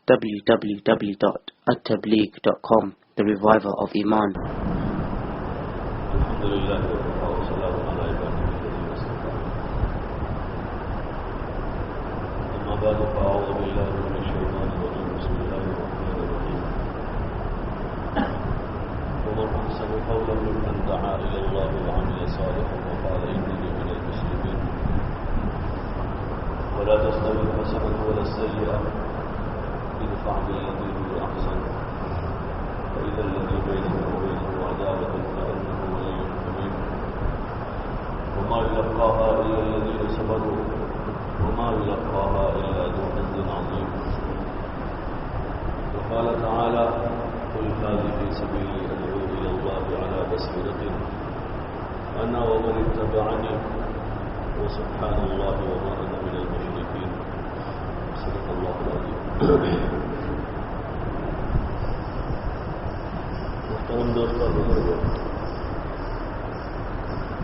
www.attableek.com, the reviver of Iman. ومن أحسن قولا ممن دعا إلى الله وعمل صالحا وقال إنني من المسلمين ولا تستوي الحسنة ولا السيئة ادفع بالذي هو أحسن فإذا الذي بينه وبينه عداوة كأنه ولي حميم وما يلقاها إلا الذين صبروا وما يلقاها إلا ذو حظ عظيم. وقال تعالى قل هذه سبيلي أدعو إلى الله على بصيرة أنا ومن اتبعني وسبحان الله وما أنا من المشركين. صدق الله العظيم. محترم دوستوں،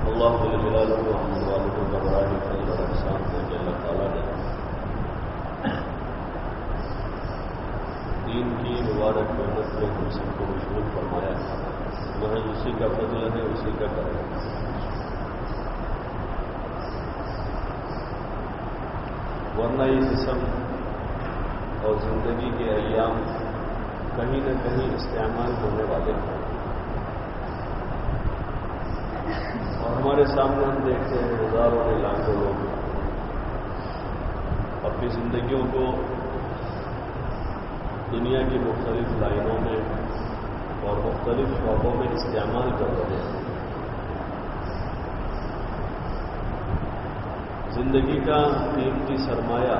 اللہ جل جلالہ ہم والوں کو براہ فضل و احسان ہے کہ اللہ تعالیٰ نے دین کی مبارک محنت میں ہم سب کو مشغول فرمایا. محض اسی کا فضل ہے، اسی کا کرم ہے. ورنہ یہ جسم اور زندگی کے ایام کہیں نہ کہیں استعمال ہونے والے ہیں. اور ہمارے سامنے ہم دیکھتے ہیں ہزاروں کے لاکھوں لوگ اپنی زندگیوں کو دنیا کی مختلف لائنوں میں اور مختلف شعبوں میں استعمال کر رہے ہیں. زندگی کا قیمتی سرمایہ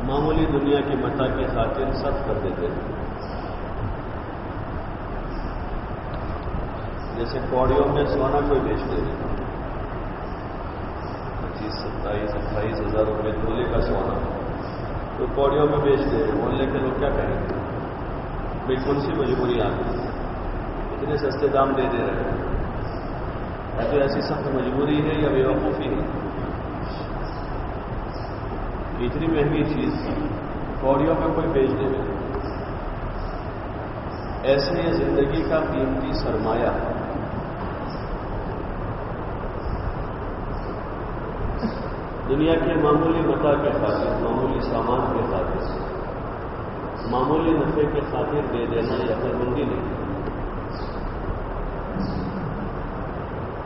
معمولی دنیا کی متاع کی خاطر صرف کر دیتے ہیں. جیسے کوڑیوں میں سونا کوئی بیچتے ہیں، 25-27-28 ہزار روپئے تولے کا سونا تو کوڑیوں میں بیچتے ہیں. محلے کے لوگ کیا کہیں گے؟ بھائی کون سی مجبوری آ گئی، اتنے سستے دام دے دے رہے ہیں؟ یا تو ایسی سخت مجبوری ہے یا بیوقوفی ہے؟ اتنی مہنگی چیز کوڑیوں میں کوئی بیچ دے رہے. ایسے یہ زندگی کا قیمتی سرمایہ دنیا کے معمولی متاع کے خاطر، معمولی سامان کے خاطر، معمولی نفع کے خاطر دے دینا یہ عقلمندی نہیں.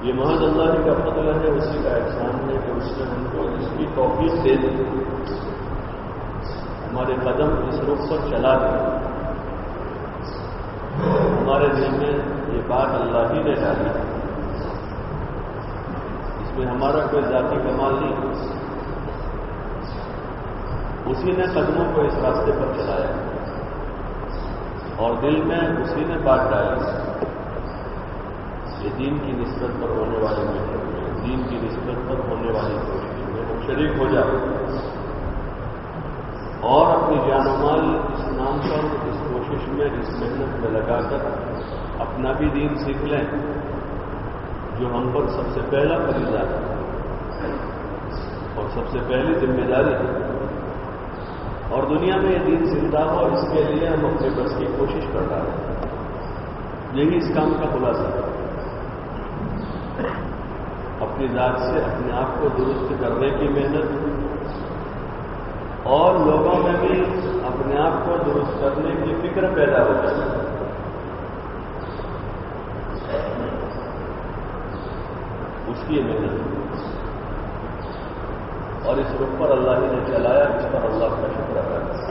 یہ محض اللہ کا فضل ہے، اسی کا احسان ہے کہ اس نے ہم کو اس کی توفیق دے دی، ہمارے قدم اس رخ پر چلا دیا. ہمارے دل میں یہ بات اللہ ہی نے ڈالی، اس میں ہمارا کوئی ذاتی کمال نہیں. اسی نے قدموں کو اس راستے پر چلایا اور دل میں اسی نے بات ڈالی. یہ دین کی نسبت پر ہونے والے محنت میں، دین کی نسبت پر ہونے والی کوشش میں ہم شریک ہو جائیں اور اپنی جان و مال اس نام پر، اس کوشش میں، اس محنت میں لگا کر اپنا بھی دین سیکھ لیں جو ہم پر سب سے پہلا فریضہ ہے اور سب سے پہلی ذمہ داری ہے. اور دنیا میں یہ دین زندہ ہو، اس کے لیے ہم اپنے بس کی کوشش کر رہے ہیں. یہی اس کام کا خلاصہ ہے. اپنی ذات سے اپنے آپ کو درست کرنے کی محنت اور لوگوں میں بھی اپنے آپ کو درست کرنے کی فکر پیدا ہو جائے. اس کی محنت اور اس رخ پر اللہ ہی نے چلایا، اس پر اللہ کا شکر ادا کرے.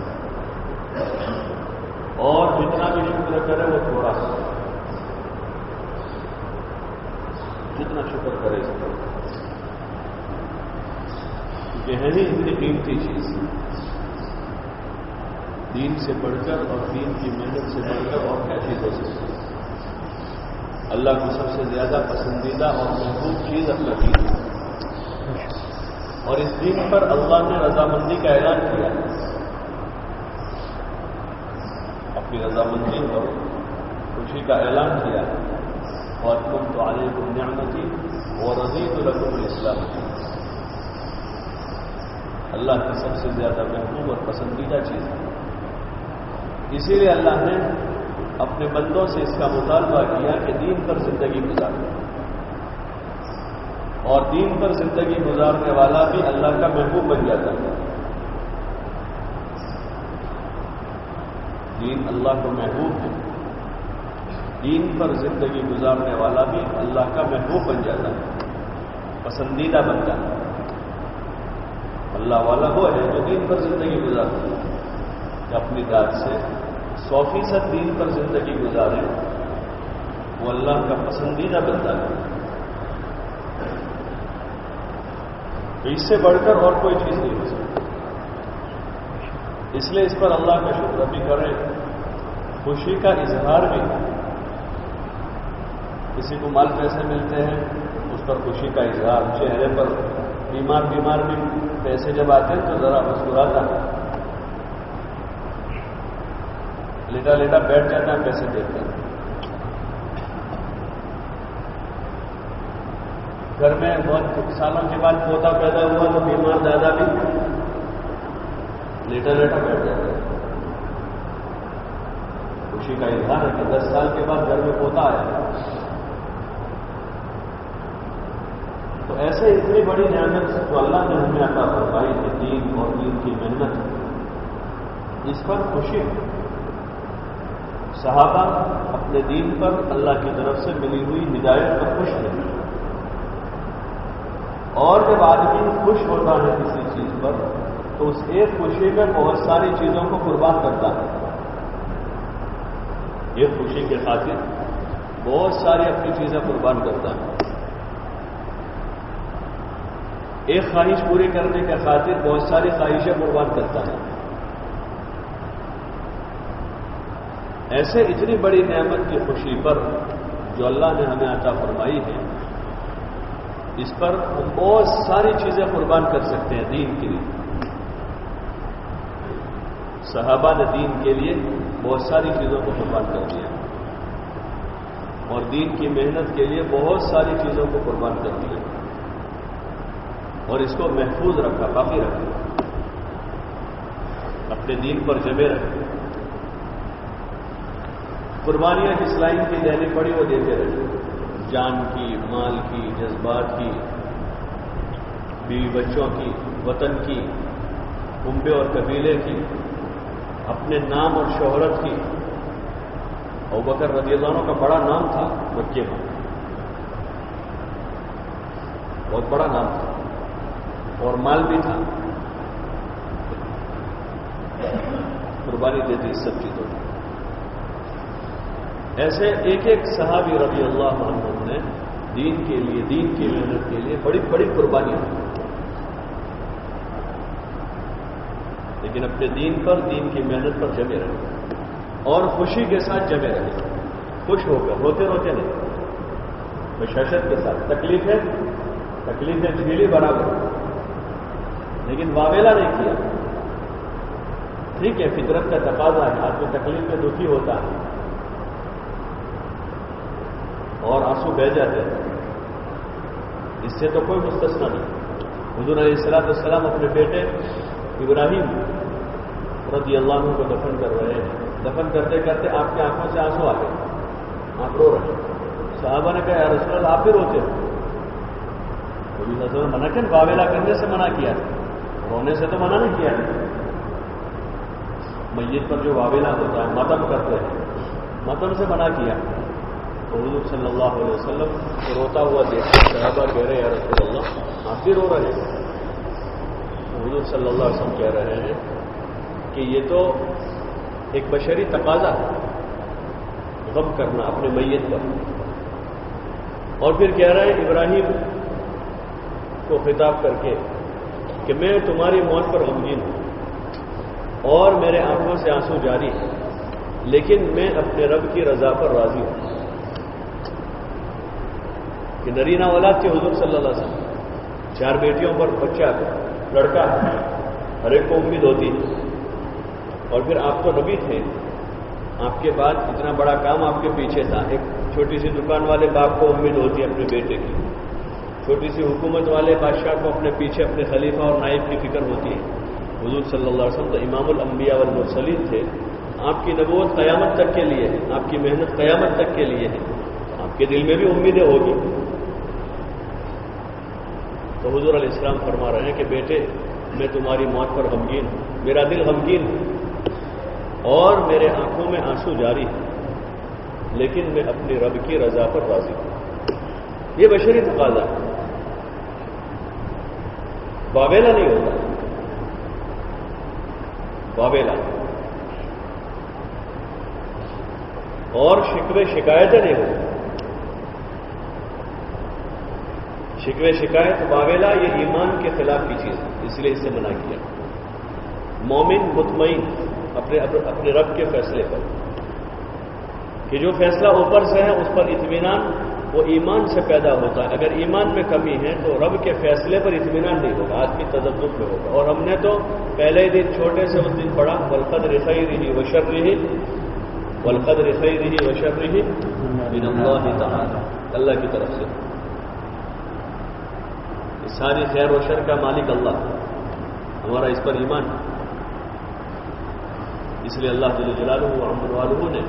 اور جتنا بھی شکر کرے وہ تھوڑا ہے، جتنا شکر کرے اس پر، کیونکہ ہے نہیں اتنی قیمتی چیز دین سے بڑھ کر اور دین کی محنت سے بڑھ کر اور کیا چیز ہو سکتی ہے. اللہ کو سب سے زیادہ پسندیدہ اور محبوب چیز اپنا دین ہے، اور اس دین پر اللہ نے رضامندی کا اعلان کیا، اپنی رضامندی اور خوشی کا اعلان کیا. وَأَتْمَمْتُ عَلَيْكُمْ نِعْمَتِي وَرَضِيتُ لَكُمُ الْإِسْلَامَ. اللہ کی سب سے زیادہ محبوب اور پسندیدہ چیز ہے. اسی لیے اللہ نے اپنے بندوں سے اس کا مطالبہ کیا کہ دین پر زندگی گزارے، اور دین پر زندگی گزارنے والا بھی اللہ کا محبوب بن جاتا ہے. دین اللہ کو محبوب ہے، دین پر زندگی گزارنے والا بھی اللہ کا محبوب بن جاتا ہے، پسندیدہ بن جاتا ہے. اللہ والا وہ ہے جو دین پر زندگی گزارتا ہے، کہ اپنی ذات سے 100% دین پر زندگی گزارے، وہ اللہ کا پسندیدہ بنتا ہے. تو اس سے بڑھ کر اور کوئی چیز نہیں ہو سکتی. اس لیے اس پر اللہ کا شکر بھی کریں. خوشی کا اظہار بھی، کسی کو مال پیسے ملتے ہیں اس پر خوشی کا اظہار، چہرے پر بیمار بھی پیسے جب آتے ہیں تو ذرا مسکراتا ہے، لیٹا بیٹھ جاتا ہے پیسے دیتے ہیں. گھر میں بہت سالوں کے بعد پوتا پیدا ہوا تو بیمار دادا بھی لیٹا بیٹھ جاتا ہے. خوشی کا اظہار ہے کہ 10 سال کے بعد گھر میں پوتا آیا. تو ایسے اتنی بڑی نعمت جو اللہ نے ہمیں عطا فرمائی کہ دین اور دین کی محنت، اس پر خوشی. صحابہ اپنے دین پر اللہ کی طرف سے ملی ہوئی ہدایت پر خوش ہیں. اور جب آدمی خوش ہوتا ہے کسی چیز پر تو اس ایک خوشی میں بہت ساری چیزوں کو قربان کرتا ہے. ایک خوشی کے خاطر بہت ساری اپنی چیزیں قربان کرتا ہے. ایک خواہش پوری کرنے کے خاطر بہت ساری خواہشیں قربان کرتا ہے. ایسے اتنی بڑی نعمت کی خوشی پر جو اللہ نے ہمیں عطا فرمائی ہے، اس پر ہم بہت ساری چیزیں قربان کر سکتے ہیں دین کے لیے. صحابہ نے دین کے لیے بہت ساری چیزوں کو قربان کر دیا، اور دین کی محنت کے لیے بہت ساری چیزوں کو قربان کر دیا، اور اس کو محفوظ رکھا، باقی رکھا، اپنے دین پر جمے رکھے. قربانیاں جس لائن کی دینی پڑی وہ دیتے رہے، جان کی، مال کی، جذبات کی، بیوی بچوں کی، وطن کی، کنبے اور قبیلے کی، اپنے نام اور شہرت کی. ابوبکر رضی اللہ عنہ کا بڑا نام تھا مکے میں، بہت بڑا نام تھا، اور مال بھی تھا. قربانی دیتی اس سب چیزوں کی. ایسے ایک ایک صحابی رضی اللہ عنہ نے دین کے لیے، دین کی محنت کے لیے بڑی بڑی قربانیاں دی، لیکن اپنے دین پر، دین کی محنت پر جمے رہے، اور خوشی کے ساتھ جمے رہے. خوش ہو کر، روتے روتے نہیں، بشاشت کے ساتھ. تکلیفیں جھیلی برابر، لیکن واویلا نہیں کیا. ٹھیک ہے، فطرت کا تقاضا ہے، آدمی تکلیف میں دکھی ہوتا ہے اور آنسو بہہ جاتے ہیں، اس سے تو کوئی مستثنا نہیں. حضور علیہ السلام اپنے بیٹے ابراہیم رضی اللہ عنہ کو دفن کر رہے ہیں. دفن کرتے کرتے آپ کی آنکھوں سے آنسو آ گئے، آپ رو رہے ہیں. صحابہ نے کہا یا رسول اللہ آپ بھی روتے ہو؟ نبی صلی اللہ علیہ وسلم منع کیا، واویلا کرنے سے منع کیا، رونے سے تو منع نہیں کیا. میت پر جو واویلا ہوتا ہے، ماتم کرتے ہیں، ماتم سے منع کیا. تو حضور صلی اللہ علیہ وسلم کو روتا ہوا دیکھتے صحابہ کہہ رہے ہیں یا رسول اللہ آپ بھی رو رہے ہیں. تو حضور صلی اللہ علیہ وسلم کہہ رہے ہیں کہ یہ تو ایک بشری تقاضا ہے، غم کرنا اپنے میت پر. اور پھر کہہ رہے ہیں ابراہیم کو خطاب کر کے کہ میں تمہاری موت پر غمگین ہوں اور میرے آنکھوں سے آنسو جاری ہے، لیکن میں اپنے رب کی رضا پر راضی ہوں. کہ نرینہ اولاد کے حضور صلی اللہ علیہ وسلم، 4 بیٹیوں پر بچہ لڑکا، ہر ایک کو امید ہوتی ہے. اور پھر آپ تو نبی تھے، آپ کے بعد اتنا بڑا کام آپ کے پیچھے تھا. ایک چھوٹی سی دکان والے باپ کو امید ہوتی ہے اپنے بیٹے کی، چھوٹی سی حکومت والے بادشاہ کو اپنے پیچھے اپنے خلیفہ اور نائب کی فکر ہوتی ہے. حضور صلی اللہ علیہ وسلم تو امام الانبیاء والمرسلین تھے. آپ کی نبوت قیامت تک کے لیے ہے, آپ کی محنت قیامت تک کے لیے ہے. آپ کے دل میں بھی امیدیں ہوگی. تو حضور علیہ السلام فرما رہے ہیں کہ بیٹے میں تمہاری موت پر غمگین ہوں, میرا دل غمگین ہے اور میرے آنکھوں میں آنسو جاری ہے, لیکن میں اپنی رب کی رضا پر راضی ہوں. یہ بشری تقاضا ہے, واویلا نہیں ہوتا, واویلا اور شکوے شکایتیں نہیں ہوتی. شکوے شکایت واویلا یہ ایمان کے خلاف کی چیز ہے, اس لیے اس سے منع کیا. مومن مطمئن اپنے رب کے فیصلے پر, کہ جو فیصلہ اوپر سے ہے اس پر اطمینان وہ ایمان سے پیدا ہوتا ہے. اگر ایمان میں کمی ہے تو رب کے فیصلے پر اطمینان نہیں ہوگا, آدمی تذبذب میں ہوگا. اور ہم نے تو پہلے ہی دن چھوٹے سے اس دن پڑھا والقدر خیرہ وشرہ, والقدر خیرہ وشرہ من اللہ تعالی, اللہ کی طرف سے. ساری خیر و شر کا مالک اللہ, ہمارا اس پر ایمان. اس لیے اللہ جل جلالہ و عز والہ نے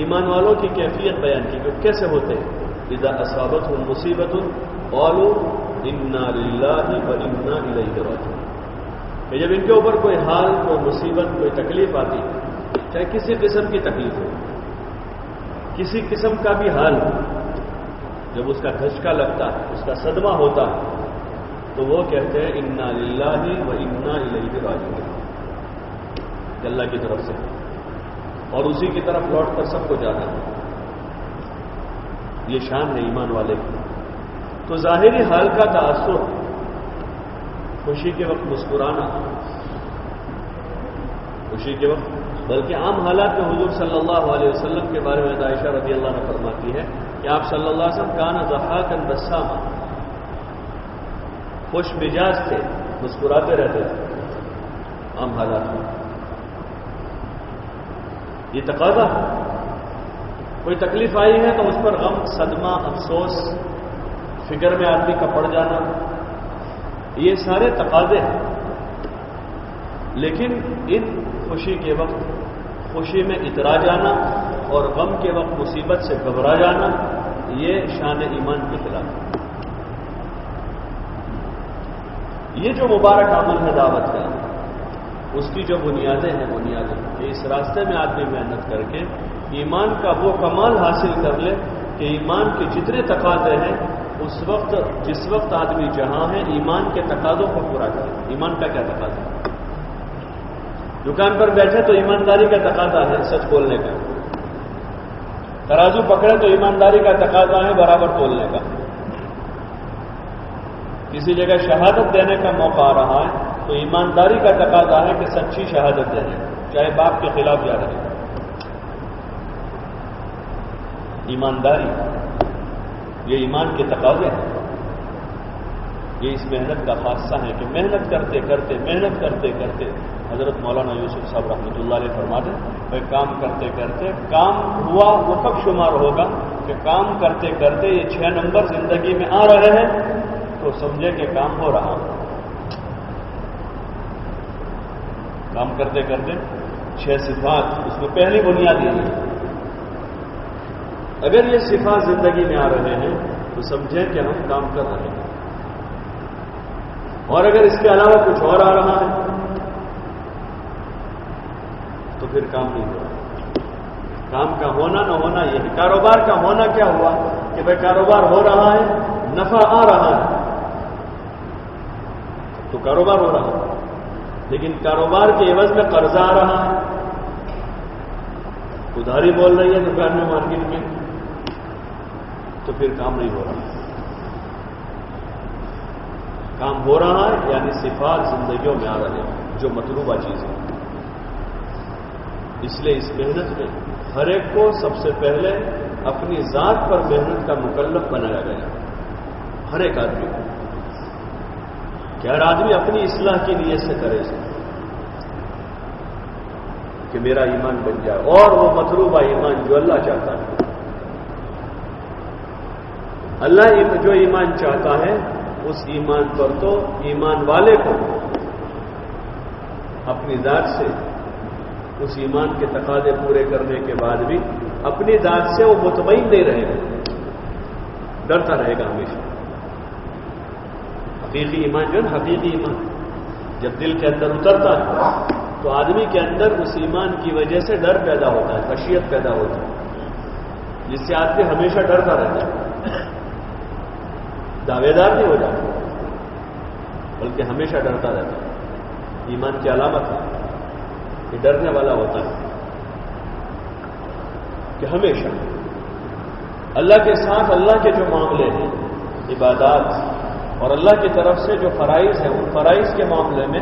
ایمان والوں کی کیفیت بیان کی کہ کیسے ہوتے ہیں. اذا اصابتهم مصیبت قالوا انا للہ و انا الیہ راجعون, کہ جب ان کے اوپر کوئی حال, کوئی مصیبت, کوئی تکلیف آتی, چاہے کسی قسم کی تکلیف ہو, کسی قسم کا بھی حال ہو, جب اس کا دھچکا لگتا ہے, اس کا صدمہ ہوتا ہے, تو وہ کہتے ہیں انا للہ و انا الیہ راجعون, کہ اللہ کی طرف سے اور اسی کی طرف لوٹ کر سب کو جانا ہے. یہ شان ہے ایمان والے کی. تو ظاہری حال کا تاثر, خوشی کے وقت مسکرانا, خوشی کے وقت, بلکہ عام حالات میں حضور صلی اللہ علیہ وسلم کے بارے میں عائشہ رضی اللہ عنہ فرماتی ہے کہ آپ صلی اللہ علیہ وسلم کان ضحاکا بساما, خوش مزاج تھے, مسکراتے رہتے تھے عام حالات میں. یہ تقاضا ہے. کوئی تکلیف آئی ہے تو اس پر غم, صدمہ, افسوس, فکر میں آدمی کا پڑ جانا, یہ سارے تقاضے ہیں. لیکن ان خوشی کے وقت خوشی میں اترا جانا اور غم کے وقت مصیبت سے گھبرا جانا, یہ شان ایمان کے خلاف ہے. یہ جو مبارک عمل ہے دعوت کا, اس کی جو بنیادیں ہیں, بنیادیں کہ اس راستے میں آدمی محنت کر کے ایمان کا وہ کمال حاصل کر لے کہ ایمان کے جتنے تقاضے ہیں اس وقت, جس وقت آدمی جہاں ہے, ایمان کے تقاضوں کو پورا کرے. ایمان کا کیا تقاضا ہے؟ دکان پر بیٹھے تو ایمانداری کا تقاضا ہے سچ بولنے کا. ترازو پکڑے تو ایمانداری کا تقاضا ہے برابر تولنے کا. کسی جگہ شہادت دینے کا موقع آ رہا ہے تو ایمانداری کا تقاضا ہے کہ سچی شہادت دینے, چاہے باپ کے خلاف جا رہے. ایمانداری یہ ایمان کے تقاضے ہیں. یہ اس محنت کا خاصہ ہے کہ محنت کرتے کرتے حضرت مولانا یوسف صاحب رحمۃ اللہ علیہ فرماتے ہیں کام کرتے کرتے کام ہوا وہ کب شمار ہوگا کہ کام کرتے کرتے یہ 6 نمبر زندگی میں آ رہے ہیں تو سمجھے کہ کام ہو رہا. کام کرتے کرتے 6 صفات, اس میں پہلی بنیاد یہ ہے. اگر یہ صفات زندگی میں آ رہے ہیں تو سمجھیں کہ ہم کام کر رہے ہیں. اور اگر اس کے علاوہ کچھ اور آ رہا ہے تو پھر کام نہیں ہو رہا. کام کا ہونا نہ ہونا یہ ہے. کاروبار کا ہونا کیا ہوا کہ بھائی کاروبار ہو رہا ہے, نفع آ رہا ہے تو کاروبار ہو رہا ہے. لیکن کاروبار کے عوض میں قرضہ آ رہا ہے, ادھاری بول رہی ہے دکان میں, مارکیٹ میں, تو پھر کام نہیں ہو رہا. کام ہو رہا ہے یعنی صفات زندگیوں میں آ رہے ہیں جو مطلوبہ چیز ہے. اس لیے اس محنت میں ہر ایک کو سب سے پہلے اپنی ذات پر محنت کا مکلف بنایا گیا. ہر ایک آدمی کو کہ ہر آدمی اپنی اصلاح کی نیت سے کرے اسے کہ میرا ایمان بن جائے, اور وہ مطلوبہ ایمان جو اللہ چاہتا ہے. اللہ جو ایمان چاہتا ہے اس ایمان پر تو ایمان والے کو اپنی ذات سے اس ایمان کے تقاضے پورے کرنے کے بعد بھی اپنی ذات سے وہ مطمئن نہیں رہے گا، ڈرتا رہے گا ہمیشہ۔ حقیقی ایمان جو ہے حقیقی ایمان جب دل کے اندر اترتا ہے تو آدمی کے اندر اس ایمان کی وجہ سے ڈر پیدا ہوتا ہے، خشیت پیدا ہوتا ہے، جس سے آدمی ہمیشہ ڈرتا رہتا ہے، دعوے دار نہیں ہو جاتا بلکہ ہمیشہ ڈرتا رہتا ہے۔ ایمان کی علامت ہے کہ ڈرنے والا ہوتا ہے کہ ہمیشہ اللہ کے ساتھ اللہ کے جو معاملے ہیں عبادات اور اللہ کی طرف سے جو فرائض ہیں ان فرائض کے معاملے میں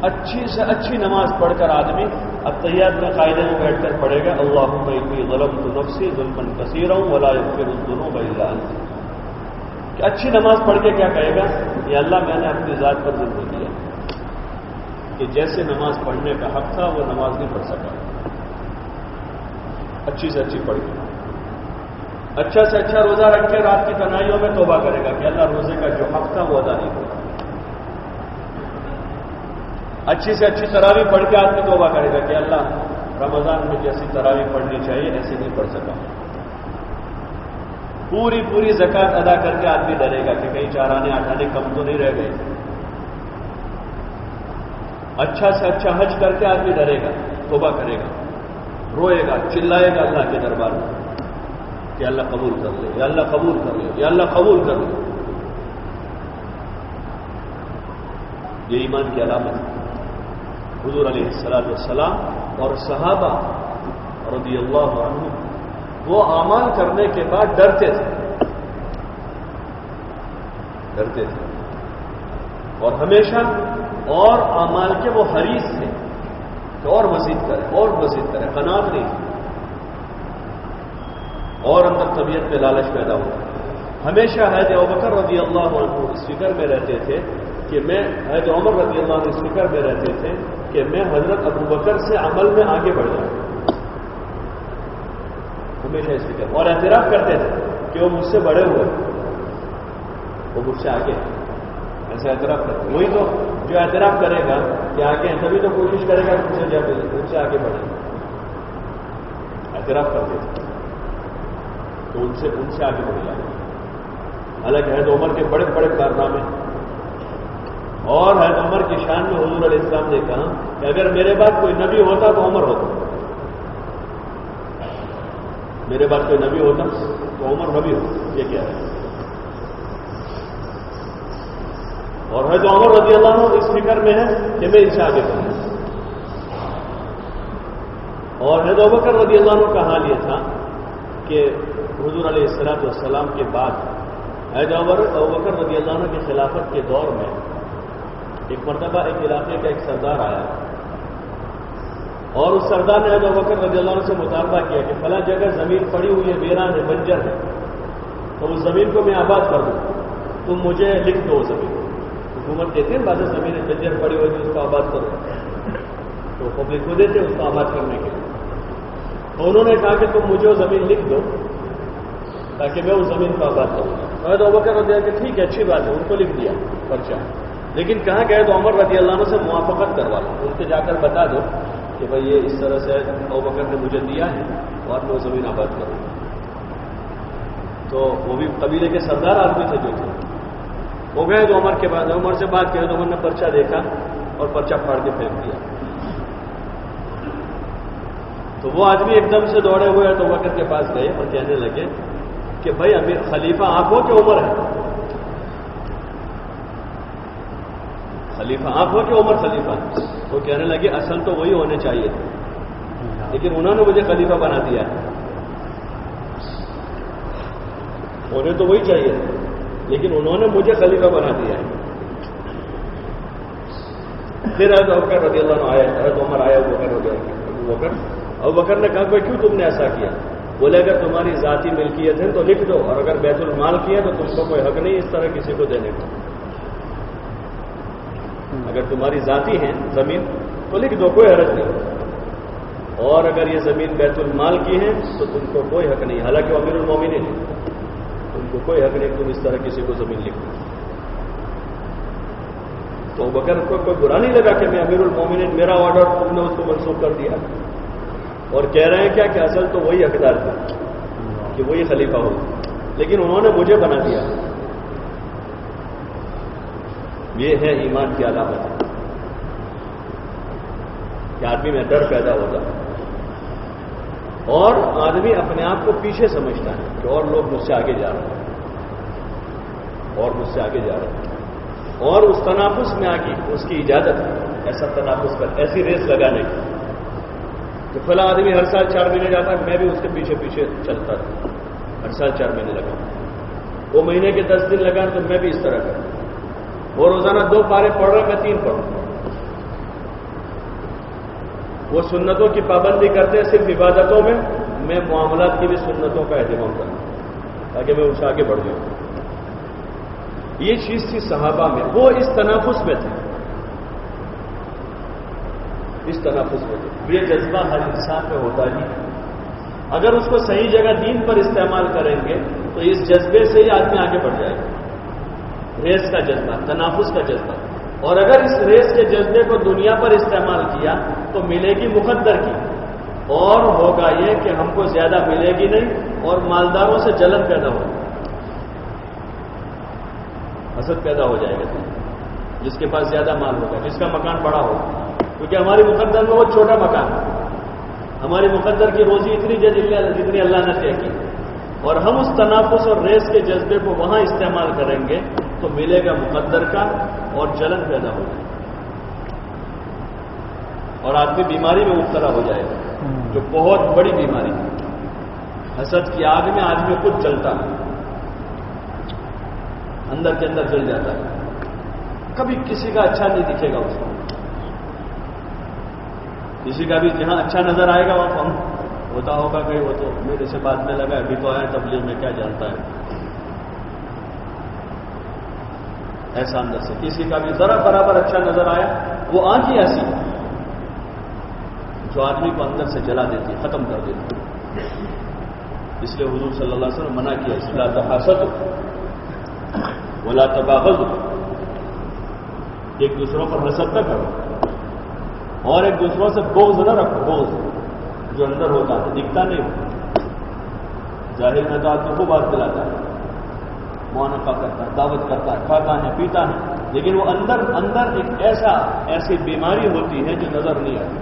اچھی سے اچھی نماز پڑھ کر آدمی التحیات میں قاعدے میں بیٹھ کر پڑھے گا اللہم انی ظلمت نفسی ظلما کثیرا ولا یغفر الذنوب الا انت، کہ اچھی نماز پڑھ کے کیا کہے گا، یا اللہ میں نے اپنی ذات پر ظلم کیا کہ جیسے نماز پڑھنے کا حق تھا وہ نماز نہیں پڑھ سکا، اچھی سے اچھی پڑھ کے اچھا سے اچھا روزہ رکھ کے رات کی تنہائیوں میں توبہ کرے گا کہ اللہ روزے کا جو حق تھا وہ ادا نہیں ہوا، اچھی سے اچھی تراویح پڑھ کے آدمی توبہ کرے گا کہ اللہ رمضان میں جیسی تراویح پڑھنی چاہیے ایسی نہیں پڑھ سکا، پوری زکات ادا کر کے آدمی ڈرے گا کہ کہیں 4 آنے 8 آنے کم تو نہیں رہ گئے، اچھا سے اچھا حج کر کے آدمی ڈرے گا، توبہ کرے گا، روئے گا، چلائے گا اللہ کے دربار میں کہ اللہ قبول کر لے، یا اللہ قبول کر لے، یا اللہ قبول کر لے۔ یہ ایمان کی علامت ہے۔ حضور علیہ السلام اور صحابہ رضی اللہ عنہ وہ اعمال کرنے کے بعد ڈرتے تھے اور ہمیشہ اور اعمال کے وہ حریص تھے کہ اور مزید کرے، قناعت نہیں تھی، اور اندر طبیعت میں لالچ پیدا ہوا۔ ہمیشہ حضرت ابوبکر رضی اللہ عنہ اس فکر میں رہتے تھے کہ میں حضرت عمر رضی اللہ عنہ اس فکر میں رہتے تھے کہ میں حضرت ابوبکر سے عمل میں آگے بڑھ جاؤں، ہمیشہ اس فکر، اور اعتراف کرتے تھے کہ وہ مجھ سے بڑے ہوئے، وہ مجھ سے آگے، ایسا اعتراف کرتے۔ وہی تو جو اعتراف کرے گا کہ آگے ہیں تبھی تو کوشش کرے گا کہ مجھ سے آگے بڑھے، اعتراف کرتے تھے تو ان سے آگے بڑھ جائے۔ حالانکہ حضرت عمر کے بڑے بڑے کارنامے، اور حضرت عمر کی شان میں حضور علیہ السلام نے کہا کہ اگر میرے بعد کوئی نبی ہوتا تو عمر ہوتا، میرے بعد کوئی نبی ہوتا تو عمر نبی ہوتا۔ یہ کیا ہے؟ اور حضرت عمر رضی اللہ عنہ اس فکر میں ہے کہ میں ان سے آگے بڑھوں، اور حضرت ابوبکر رضی اللہ عنہ کا حال یہ تھا کہ حضور علیہ السلام کے بعد حضرت ابوبکر رضی اللہ عنہ کی خلافت کے دور میں ایک مرتبہ ایک علاقے کا ایک سردار آیا، اور اس سردار نے حضرت ابوبکر رضی اللہ عنہ سے مطالبہ کیا کہ فلاں جگہ زمین پڑی ہوئی ہے، ویران ہے، بنجر ہے، تو اس زمین کو میں آباد کر دوں، تم مجھے لکھ دو زمین۔ حکومت کہتے ہیں بعض زمینیں بنجر پڑی ہوئی تھی اس کو آباد کرو، تو پبلک کو دیتے اس کو آباد کرنے کے لیے، تو انہوں نے کہا کہ تم مجھے وہ زمین لکھ دو تاکہ میں اس زمین کو آباد کروں۔ حضرت ابوبکر رضی اللہ عنہ کہ ٹھیک ہے، اچھی بات ہے، ان کو لکھ دیا پرچہ، لیکن کہا کہ تو عمر رضی اللہ عنہ سے موافقت کروا لو، ان سے جا کر بتا دو کہ بھائی یہ اس طرح سے ابوبکر نے مجھے دیا ہے اور میں وہ زمین آباد کروں۔ تو وہ بھی قبیلے کے سردار آدمی تھے جو تھے، وہ گئے تو عمر کے بعد عمر سے بات کی تو عمر نے پرچہ دیکھا اور پرچہ پھاڑ کے پھینک دیا۔ تو وہ آدمی ایک دم سے دوڑے ہوئے تو ابوبکر کے پاس گئے اور کہنے لگے کہ بھائی امیر خلیفہ آپ ہو کہ عمر ہے؟ خلیفہ آپ ہو کہ عمر خلیفہ؟ وہ کہنے لگے اصل تو وہی ہونے چاہیے تھے، لیکن انہوں نے مجھے خلیفہ بنا دیا ہے، ہونے تو وہی چاہیے تھے لیکن انہوں نے مجھے خلیفہ بنا دیا ہے۔ پھر حضرت ابوبکر رضی اللہ عنہ آیا، حضرت عمر آیا، ابوبکر نے کہا کہ کیوں تم نے ایسا کیا؟ بولے اگر تمہاری ذاتی ملکیت ہے تو لکھ دو، اور اگر بیت المال کی ہے تو تم کو کوئی حق نہیں اس طرح کسی کو دینے کا۔ اگر تمہاری ذاتی ہے زمین تو لکھ دو، کوئی حرج نہیں، اور اگر یہ زمین بیت المال کی ہے تو تم کو کوئی حق نہیں، حالانکہ امیر المومنین ہے، تم کو کوئی حق نہیں تم اس طرح کسی کو زمین لکھو. تو بکر کو کوئی برا نہیں لگا کہ میں امیر المومنین میرا آرڈر تم نے اس کو منسوخ کر دیا. اور کہہ رہے ہیں کیا کہ اصل تو وہی حقدار تھا کہ وہی خلیفہ ہو, لیکن انہوں نے مجھے بنا دیا. یہ ہے ایمان کی علامت کہ آدمی میں ڈر پیدا ہوتا اور آدمی اپنے آپ کو پیچھے سمجھتا ہے کہ اور لوگ مجھ سے آگے جا رہے ہیں اور مجھ سے آگے جا رہے ہیں. اور اس تنافس میں آگے اس کی اجازت ہے ایسا تنافس کر, ایسی ریس لگانے کی کہ فلاں آدمی ہر سال 4 مہینے جاتا ہے, میں بھی اس کے پیچھے پیچھے چلتا تھا. ہر سال 4 مہینے لگا, وہ مہینے کے 10 دن لگا تو میں بھی اس طرح کروں. وہ روزانہ 2 پارے پڑھ رہے, میں 3 پڑھوں. وہ سنتوں کی پابندی کرتے ہیں صرف عبادتوں میں معاملات کی بھی سنتوں کا اہتمام کروں تاکہ میں اس آگے بڑھ جاؤں. یہ چیز تھی صحابہ میں, وہ اس تنافس میں تھے, اس تنافس میں تھے. یہ جذبہ ہر انسان میں ہوتا ہی ہے. اگر اس کو صحیح جگہ دین پر استعمال کریں گے تو اس جذبے سے ہی آدمی آگے بڑھ جائے گا. ریس کا جذبہ, تنافس کا جذبہ. اور اگر اس ریس کے جذبے کو دنیا پر استعمال کیا تو ملے گی مقدر کی, اور ہوگا یہ کہ ہم کو زیادہ ملے گی نہیں, اور مالداروں سے جلن پیدا ہوگی, حسد پیدا ہو جائے گا. جس کے پاس زیادہ مال ہوگا, جس کا مکان بڑا ہوگا, کیونکہ ہماری مقدر میں وہ چھوٹا مکان ہے. ہماری مقدر کی روزی اتنی جتنی اللہ نے طے کی, اور ہم اس تنافس اور ریس کے جذبے کو وہاں استعمال کریں گے تو ملے گا مقدر کا, اور جلن پیدا ہو جائے گا, اور آدمی بیماری میں مبتلا ہو جائے گا جو بہت بڑی بیماری ہے. حسد کی آگ میں آدمی خود جلتا ہے, اندر کے اندر جل جاتا ہے. کبھی کسی کا اچھا نہیں دکھے گا اس کو, کسی کا بھی جہاں اچھا نظر آئے گا وہاں ہوتا ہوگا کہ وہ تو میرے سے بات میں لگا, ابھی تو آیا تبلیغ میں, کیا جانتا ہے. ایسا اندر سے کسی کا بھی ذرا برابر اچھا نظر آیا, وہ آنکھ ہی ایسی جو آدمی کو اندر سے جلا دیتی, ختم کر دیتی. اس لیے حضور صلی اللہ علیہ وسلم منع کیا, لا تحاسدوا ولا تباغضوا, ایک دوسروں پر حسد نہ کرو اور ایک دوسروں سے بغض نہ رکھو. بغض جو اندر ہوتا ہے دکھتا نہیں ہوتا, ظاہر میں تو آدمی کو بات دلاتا ہے, معانقہ کرتا ہے, دعوت کرتا ہے, کھاتا ہے, پیتا ہے, لیکن وہ اندر ایک ایسی بیماری ہوتی ہے جو نظر نہیں آتی.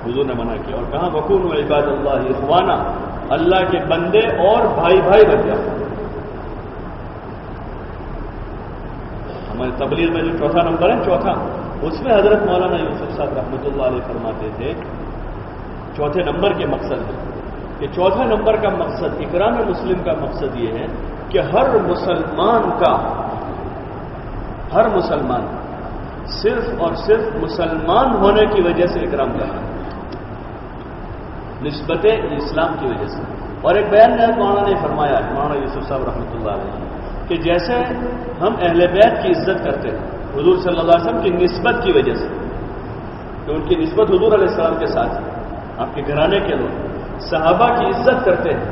حضور نے منع کیا اور کہا وکونوا عباد اللہ اخوانا, اللہ کے بندے اور بھائی بن جاؤ. ہمارے تبلیغ میں جو 4تھا نمبر ہے, چوتھا, اس میں حضرت مولانا یوسف صاحب رحمۃ اللہ علیہ فرماتے تھے 4تھے نمبر کے مقصد ہے کہ 4تھا نمبر کا مقصد, اکرام مسلم کا مقصد یہ ہے کہ ہر مسلمان صرف اور صرف مسلمان ہونے کی وجہ سے اکرام کرنا, نسبت اسلام کی وجہ سے. اور ایک بیان میں مولانا نے فرمایا, مولانا یوسف صاحب رحمۃ اللہ علیہ, کہ جیسے ہم اہل بیت کی عزت کرتے ہیں حضور صلی اللہ علیہ وسلم کی نسبت کی وجہ سے, کہ ان کی نسبت حضور علیہ السلام کے ساتھ ہے, آپ کے گھرانے کے لوگ صحابہ کی عزت کرتے ہیں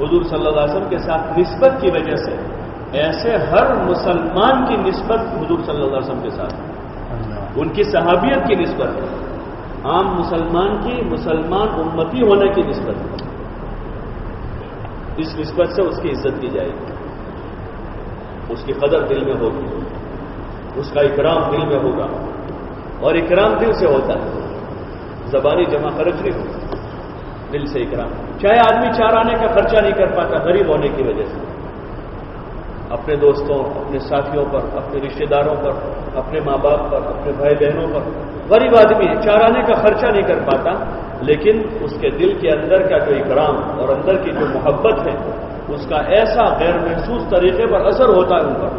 حضور صلی اللہ علیہ وسلم کے ساتھ نسبت کی وجہ سے, ایسے ہر مسلمان کی نسبت حضور صلی اللہ علیہ وسلم کے ساتھ ہے. ان کی صحابیت کی نسبت ہے, عام مسلمان کی مسلمان امتی ہونے کی نسبت ہے. اس نسبت سے اس کی عزت کی جائے گی, اس کی قدر دل میں ہوگی, اس کا اکرام دل میں ہوگا, اور اکرام دل سے ہوتا ہے, زبانی جمع خرچ نہیں ہوتا, دل سے اکرام. چاہے آدمی 4 آنے کا خرچہ نہیں کر پاتا غریب ہونے کی وجہ سے, اپنے دوستوں, اپنے ساتھیوں پر, اپنے رشتہ داروں پر, اپنے ماں باپ پر, اپنے بھائی بہنوں پر, غریب آدمی 4 آنے کا خرچہ نہیں کر پاتا, لیکن اس کے دل کے اندر کا جو اکرام اور اندر کی جو محبت ہے اس کا ایسا غیر محسوس طریقے پر اثر ہوتا ہے ان پر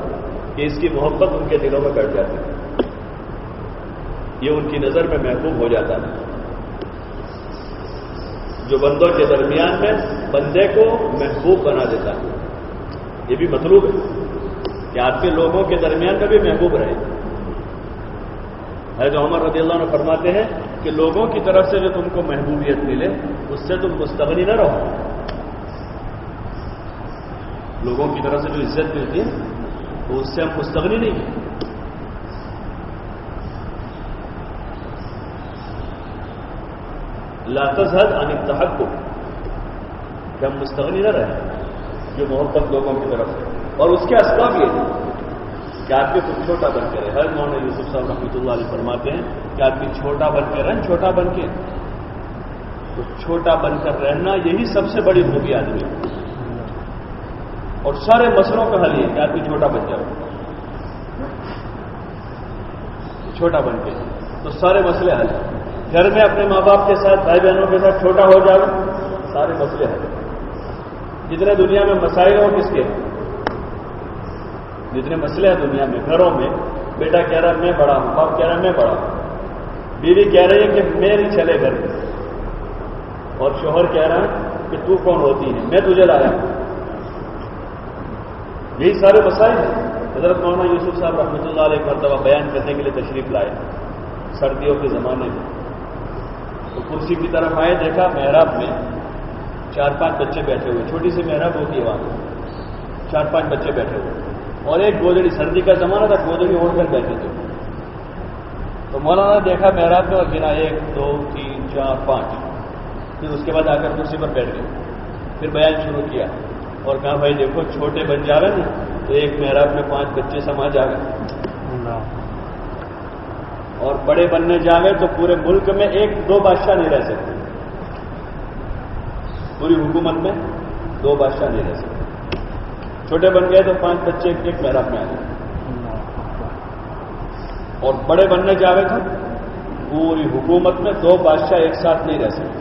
کہ اس کی محبت ان کے دلوں میں بیٹھ جاتی ہے, یہ ان کی نظر میں محبوب ہو جاتا ہے. جو بندوں کے درمیان میں بندے کو محبوب بنا دیتا ہے, یہ بھی مطلوب ہے کہ آپ کے لوگوں کے درمیان میں بھی محبوب رہے. حضرت عمر رضی اللہ عنہ فرماتے ہیں کہ لوگوں کی طرف سے جو تم کو محبوبیت ملے اس سے تم مستغنی نہ رہو, لوگوں کی طرف سے جو عزت ملتی ہے تو اس سے ہم مستغنی نہیں ہیں. لا تزهد عن التحقق کہ ہم مستغنی نہ رہیں جو محبت لوگوں کی طرف سے. اور اس کے اسباب یہ ہیں کہ آدمی خود چھوٹا بن کے رہے. ہر مولانا یوسف صاحب رحمۃ اللہ علیہ فرماتے ہیں کہ آدمی چھوٹا بن کے رہیں, چھوٹا بن کے. تو چھوٹا بن کر رہنا یہی سب سے بڑی خوبی آدمی ہے. اور سارے مسئلوں کا حل یہ کہ آدمی چھوٹا بن جائے. چھوٹا بن کے تو سارے مسئلے حل. گھر میں اپنے ماں باپ کے ساتھ, بھائی بہنوں کے ساتھ چھوٹا ہو جائے, سارے مسئلے حل. جتنے دنیا میں مسائل ہو کس کے, جتنے مسئلے ہیں دنیا میں, گھروں میں بیٹا کہہ رہا ہے میں بڑا ہوں, باپ کہہ رہا ہے میں بڑا ہوں, بیوی کہہ رہی ہے کہ میں نہیں چلے گھر میں, اور شوہر کہہ رہا ہے کہ تو کون ہوتی ہے, میں تجھے لایا ہوں. یہی سارے مسائل ہیں. حضرت مولانا یوسف صاحب رحمۃ اللہ علیہ مرتبہ بیان کرنے کے لیے تشریف لائے سردیوں کے زمانے میں. تو کرسی کی طرف آئے, دیکھا محراب میں 4-5 بچے بیٹھے ہوئے, چھوٹی سی محراب ہوتی ہے وہاں, 4-5 بچے بیٹھے ہوئے, اور ایک گودڑی, سردی کا زمانہ تھا, گودڑی اوڑھ کر بیٹھے تھے. تو مولانا نے دیکھا محراب میں اور گنا 1 2 3 4 5. پھر اس کے بعد آ کر کرسی پر بیٹھ گئے. پھر بیان شروع کیا اور کہا بھائی دیکھو چھوٹے بن جا رہے نا تو ایک محراب میں 5 بچے سما جا گئے, اور بڑے بننے جا گئے تو پورے ملک میں 1-2 بادشاہ نہیں رہ سکتے. پوری حکومت میں 2 بادشاہ نہیں رہ سکتے. چھوٹے بن گئے تو 5 بچے ایک محراب میں آ گئے, اور بڑے بننے جا رہے تھے پوری حکومت میں 2 بادشاہ ایک ساتھ نہیں رہ سکتے.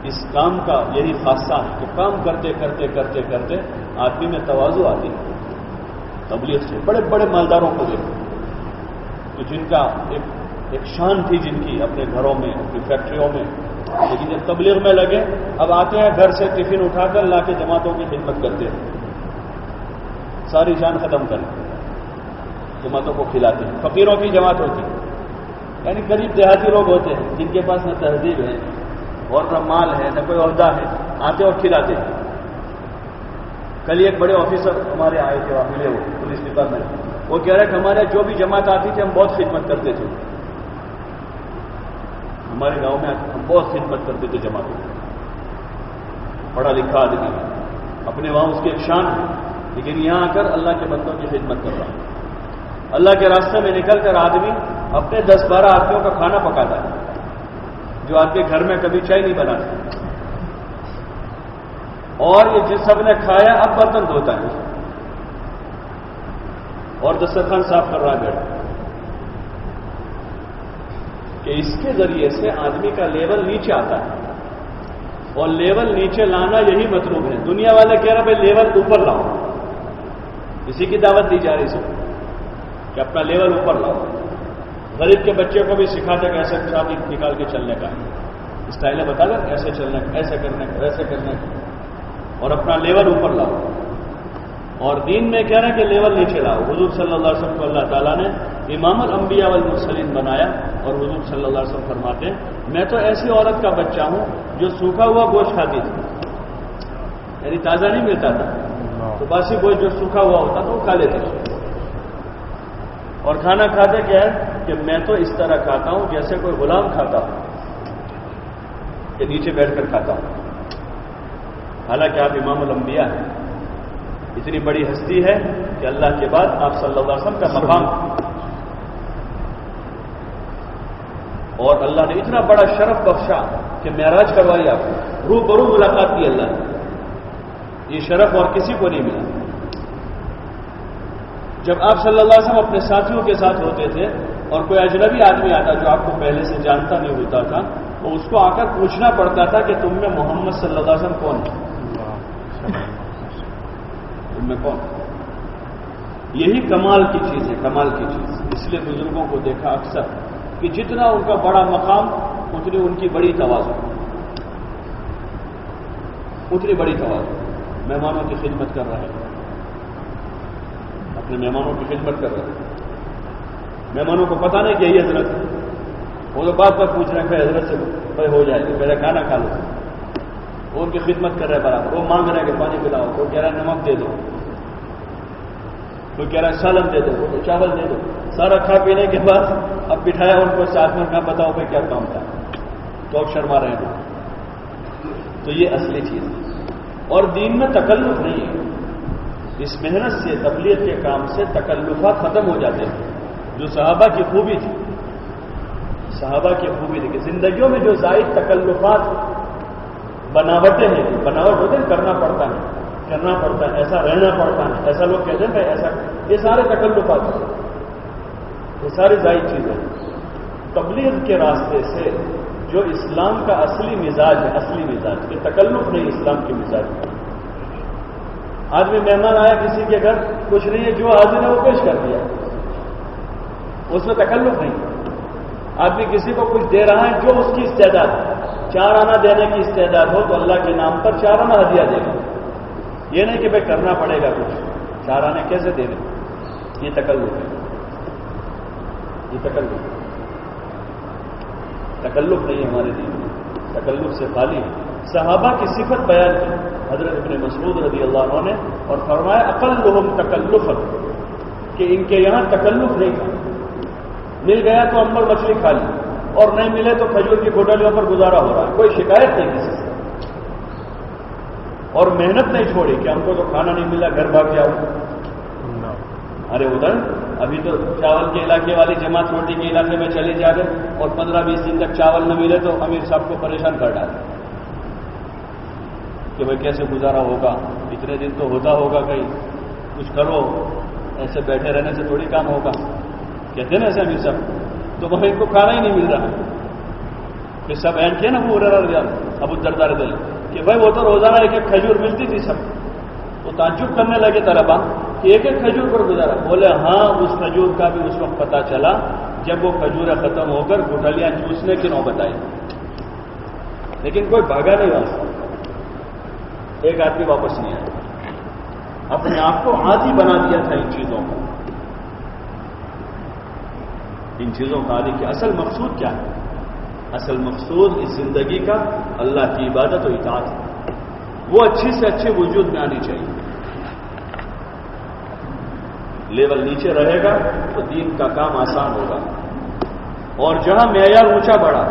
اس کام کا یہی خاصہ ہے کہ کام کرتے کرتے کرتے کرتے آدمی میں تواضع آتی ہے. تبلیغ سے بڑے بڑے مالداروں کو دیکھو کہ جن کا ایک شان تھی جن کی اپنے گھروں میں, اپنی فیکٹریوں میں, لیکن جب تبلیغ میں لگے اب آتے ہیں گھر سے ٹفن اٹھا کر لا کے جماعتوں کی خدمت کرتے ہیں, ساری جان ختم کر جماعتوں کو کھلاتے ہیں. فقیروں کی جماعت ہوتی ہے, یعنی غریب دیہاتی لوگ ہوتے ہیں جن کے پاس نہ تہذیب ہے اور نہ مال ہے نہ کوئی عہدہ ہے, آتے اور کھلاتے ہیں. کل ایک بڑے آفیسر ہمارے آئے تھے, ملے وہ پولیس ڈپارٹمنٹ, وہ کہہ رہے کہ ہمارے جو بھی جماعت آتی تھی ہم بہت خدمت کرتے تھے. ہمارے گاؤں میں ہم بہت خدمت کرتے تھے جماعتوں کی. پڑھا لکھا آدمی ہے, اپنے وہاں اس کی ایک شان ہے, لیکن یہاں آ کر اللہ کے بندوں کی خدمت کر رہا ہے. اللہ کے راستے میں نکل کر آدمی اپنے 10-12 آدمیوں کا کھانا پکاتا ہے, جو آپ کے گھر میں کبھی چائے نہیں بناتا. اور یہ جس سب نے کھایا اب برتن دھوتا ہے اور دسترخوان صاف کر رہا ہے بیٹھ کہ اس کے ذریعے سے آدمی کا لیول نیچے آتا ہے. اور لیول نیچے لانا یہی مطلوب ہے. دنیا والے کہہ رہے بھائی لیول اوپر لاؤ, اسی کی دعوت دی جا رہی سب کہ اپنا لیول اوپر لاؤ. غریب کے بچے کو بھی سکھاتے کہ ایسے شادی نکال کے چلنے کا اسٹائل بتا دیں, ایسے چلنے کا, ایسے کرنے کا, ایسے کرنے کا, اور اپنا لیول اوپر لاؤ. اور دین میں کہہ رہے ہیں کہ لیول نیچے لاؤ. حضور صلی اللہ علیہ وسلم کو اللہ تعالیٰ نے امام الانبیاء والمرسلین بنایا, اور حضور صلی اللہ علیہ وسلم فرماتے ہیں میں تو ایسی عورت کا بچہ ہوں جو سوکھا ہوا گوشت کھاتی تھی, یعنی تازہ نہیں ملتا تھا تو باسی گوشت جو سوکھا ہوا ہوتا تھا وہ کھا لیتے تھے. اور کھانا کھاتے کیا ہے کہ میں تو اس طرح کھاتا ہوں جیسے کوئی غلام کھاتا ہوں, کہ نیچے بیٹھ کر کھاتا ہوں. حالانکہ آپ امام الانبیاء ہیں, اتنی بڑی ہستی ہے کہ اللہ کے بعد آپ صلی اللہ علیہ وسلم کا مقام, اور اللہ نے اتنا بڑا شرف بخشا کہ معراج کروائی آپ کو, روبرو ملاقات کی اللہ نے. یہ شرف اور کسی کو نہیں ملا. جب آپ صلی اللہ علیہ وسلم اپنے ساتھیوں کے ساتھ ہوتے تھے اور کوئی اجنبی آدمی آتا جو آپ کو پہلے سے جانتا نہیں ہوتا تھا, تو اس کو آ کر پوچھنا پڑتا تھا کہ تم میں محمد صلی اللہ علیہ وسلم کون ہے, تم میں کون. یہی کمال کی چیز ہے, کمال کی چیز. اس لیے بزرگوں کو دیکھا اکثر کہ جتنا ان کا بڑا مقام اتنی ان کی بڑی تواضع, اتنی بڑی تواضع. مہمانوں کی خدمت کر رہے ہیں, اپنے مہمانوں کی خدمت کر رہے ہیں. مہمانوں کو پتہ نہیں کہ یہ حضرت ہے, وہ تو بات پر پوچھ رہے ہیں کہ حضرت سے بھائی ہو جائے تو پہلے کھانا کھا لو. وہ ان کی خدمت کر رہے ہیں برابر، وہ مانگ رہے ہیں کہ پانی پلاؤ، کوئی کہہ رہا ہے نمک دے دو، کوئی کہہ رہا ہے سالن دے دو، کوئی چاول دے دو. سارا کھا پینے کے بعد اب بٹھایا ان کو ساتھ میں، کہا بتاؤ بھائی کیا کام تھا، تو اب شرما رہے ہیں. تو یہ اصلی چیز ہے. اور دین میں تکلف نہیں ہے. اس محنت سے، تبلیغ کے کام سے تکلفات ختم ہو جاتے ہیں. جو صحابہ کی خوبی تھی، صحابہ کی خوبی تھی کہ زندگیوں میں جو زائد تکلفات بناوٹیں ہیں، بناوٹ ہوتے ہیں، کرنا پڑتا ہے، ایسا رہنا پڑتا ہے، ایسا لوگ کہتے ہیں ایسا، یہ سارے تکلفات ہیں، یہ ساری زائد چیزیں. تبلیغ کے راستے سے جو اسلام کا اصلی مزاج ہے، اصلی مزاج، یہ تکلف نہیں اسلام کی مزاج ہے. آدمی مہمان آیا کسی کے گھر، کچھ نہیں ہے، جو حاضر ہے وہ پیش کر دیا، اس میں تکلف نہیں. آدمی کسی کو کچھ دے رہا ہے، جو اس کی استعداد، 4 آنا دینے کی استعداد ہو تو اللہ کے نام پر 4 آنا ہدیہ دے گا. یہ نہیں کہ بھائی کرنا پڑے گا کچھ، 4 آنے کیسے دے دیں، یہ تکلف ہے. یہ تکلف نہیں ہے ہمارے دین میں، تکلف سے خالی ہے. صحابہ کی صفت بیان کی حضرت ابن مسعود رضی اللہ عنہ نے، اور فرمایا اقلہم تکلفا، کہ ان کے یہاں تکلف نہیں تھا. مل گیا تو امبر مچھلی کھا لی، اور نہیں ملے تو کھجور کی گھوٹلیوں پر گزارا ہو رہا ہے، کوئی شکایت نہیں کسی سے. اور محنت نہیں چھوڑی کہ ہم کو تو کھانا نہیں ملا، گھر بھاگ جاؤ. ارے ادھر ابھی تو چاول کے علاقے والی جماعت روٹی کے علاقے میں چلی جا رہے، اور 15-20 دن تک چاول نہ ملے تو امیر صاحب کو پریشان کر ڈالے کہ بھائی کیسے گزارا ہوگا، اتنے دن تو ہوتا ہوگا، کہیں کچھ کرو، ایسے بیٹھے رہنے سے تھوڑی کام ہوگا. کہتے ہیں نا ایسے امیر صاحب، تو وہاں ان کو کھانا ہی نہیں مل رہا. پھر سب اینڈ کیا نا ابو الدرداء رضی اللہ کہ بھائی وہ تو روزانہ ایک کھجور ملتی تھی سب. وہ تعجب کرنے لگے طلبا کہ ایک کھجور پر گزارا. بولے ہاں، اس کھجور کا بھی اس وقت پتا چلا جب وہ کھجوریں ختم ہو کر گٹھلیاں چوسنے کی نوبت آئی. لیکن کوئی بھاگا نہیں وہاں سے، ایک آدمی واپس نہیں آیا. اپنے آپ کو عادی بنا دیا تھا ان چیزوں کو، ان چیزوں کا عادی. کہ اصل مقصود کیا ہے؟ اصل مقصود اس زندگی کا اللہ کی عبادت و اطاعت ہے. وہ اچھی سے اچھے وجود میں آنی چاہیے. لیول نیچے رہے گا تو دین کا کام آسان ہوگا. اور جہاں معیار اونچا بڑھا،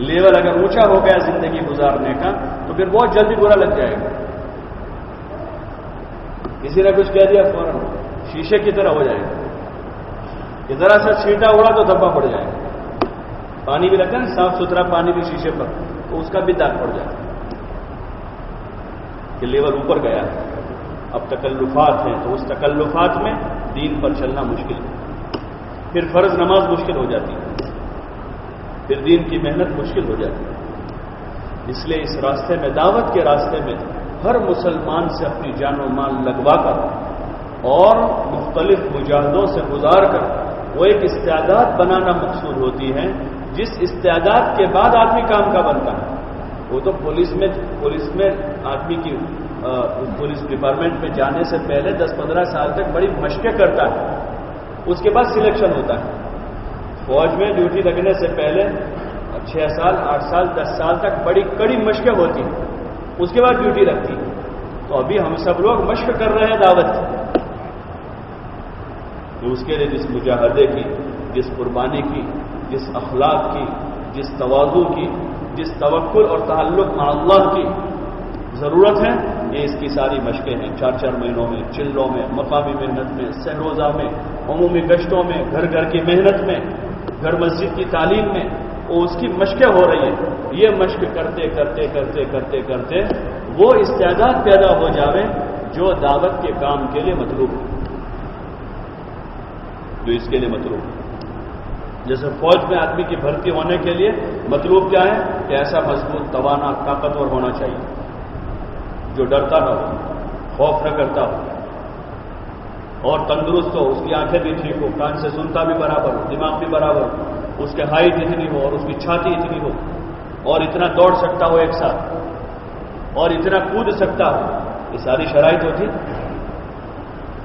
لیول اگر اونچا ہو گیا زندگی گزارنے کا، تو پھر بہت جلدی برا لگ جائے گا. کسی نے کچھ کہہ دیا فوراً شیشے کی طرح ہو جائے گا. کہ ذرا سا چھینٹا اڑا تو دھبا پڑ جائے گا. پانی بھی رکھا نا، صاف ستھرا پانی بھی شیشے پر، تو اس کا بھی داغ پڑ جائے گا کہ لیول اوپر گیا. اب تکلفات ہیں تو اس تکلفات میں دین پر چلنا مشکل ہے. پھر فرض نماز مشکل ہو جاتی ہے، پھر دین کی محنت مشکل ہو جاتی ہے. اس لیے اس راستے میں، دعوت کے راستے میں ہر مسلمان سے اپنی جان و مال لگوا کر اور مختلف مجاہدوں سے گزار کر وہ ایک استعداد بنانا مقصود ہوتی ہے، جس استعداد کے بعد آدمی کام کا بنتا ہے. وہ تو پولیس میں آدمی کی پولیس ڈپارٹمنٹ میں جانے سے پہلے 10-15 سال تک بڑی مشقیں کرتا ہے، اس کے بعد سلیکشن ہوتا ہے. فوج میں ڈیوٹی لگنے سے پہلے 6 سال 8 سال 10 سال تک بڑی کڑی مشقیں ہوتی ہیں، اس کے بعد ڈیوٹی لگتی ہے. تو ابھی ہم سب لوگ مشق کر رہے ہیں دعوت کی. تو اس کے لیے جس مجاہدے کی، جس قربانی کی، جس اخلاق کی، جس تواضع کی، جس توکل اور تعلق مع اللہ کی ضرورت ہے، یہ اس کی ساری مشقیں ہیں. 4 مہینوں میں، چلوں میں، مقامی محنت میں، سہروزہ میں، عمومی گشتوں میں، گھر گھر کی محنت میں، گھر مسجد کی تعلیم میں، وہ اس کی مشقیں ہو رہی ہیں. یہ مشق کرتے کرتے کرتے کرتے کرتے وہ استعداد پیدا ہو جاوے جو دعوت کے کام کے لیے مطلوب ہے، جو اس کے لیے مطلوب ہے. جیسے فوج میں آدمی کی بھرتی ہونے کے لیے مطلوب کیا ہے کہ ایسا مضبوط، توانا، طاقتور ہونا چاہیے جو ڈرتا نہ ہو، خوف نہ کرتا ہو، اور تندرست ہو، اس کی آنکھیں بھی ٹھیک ہو، کان سے سنتا بھی برابر ہو، دماغ بھی برابر ہو، اس کے ہائٹ اتنی ہو اور اس کی چھاتی اتنی ہو، اور اتنا دوڑ سکتا ہو ایک ساتھ، اور اتنا کود سکتا ہو. یہ ساری شرائط ہوتی.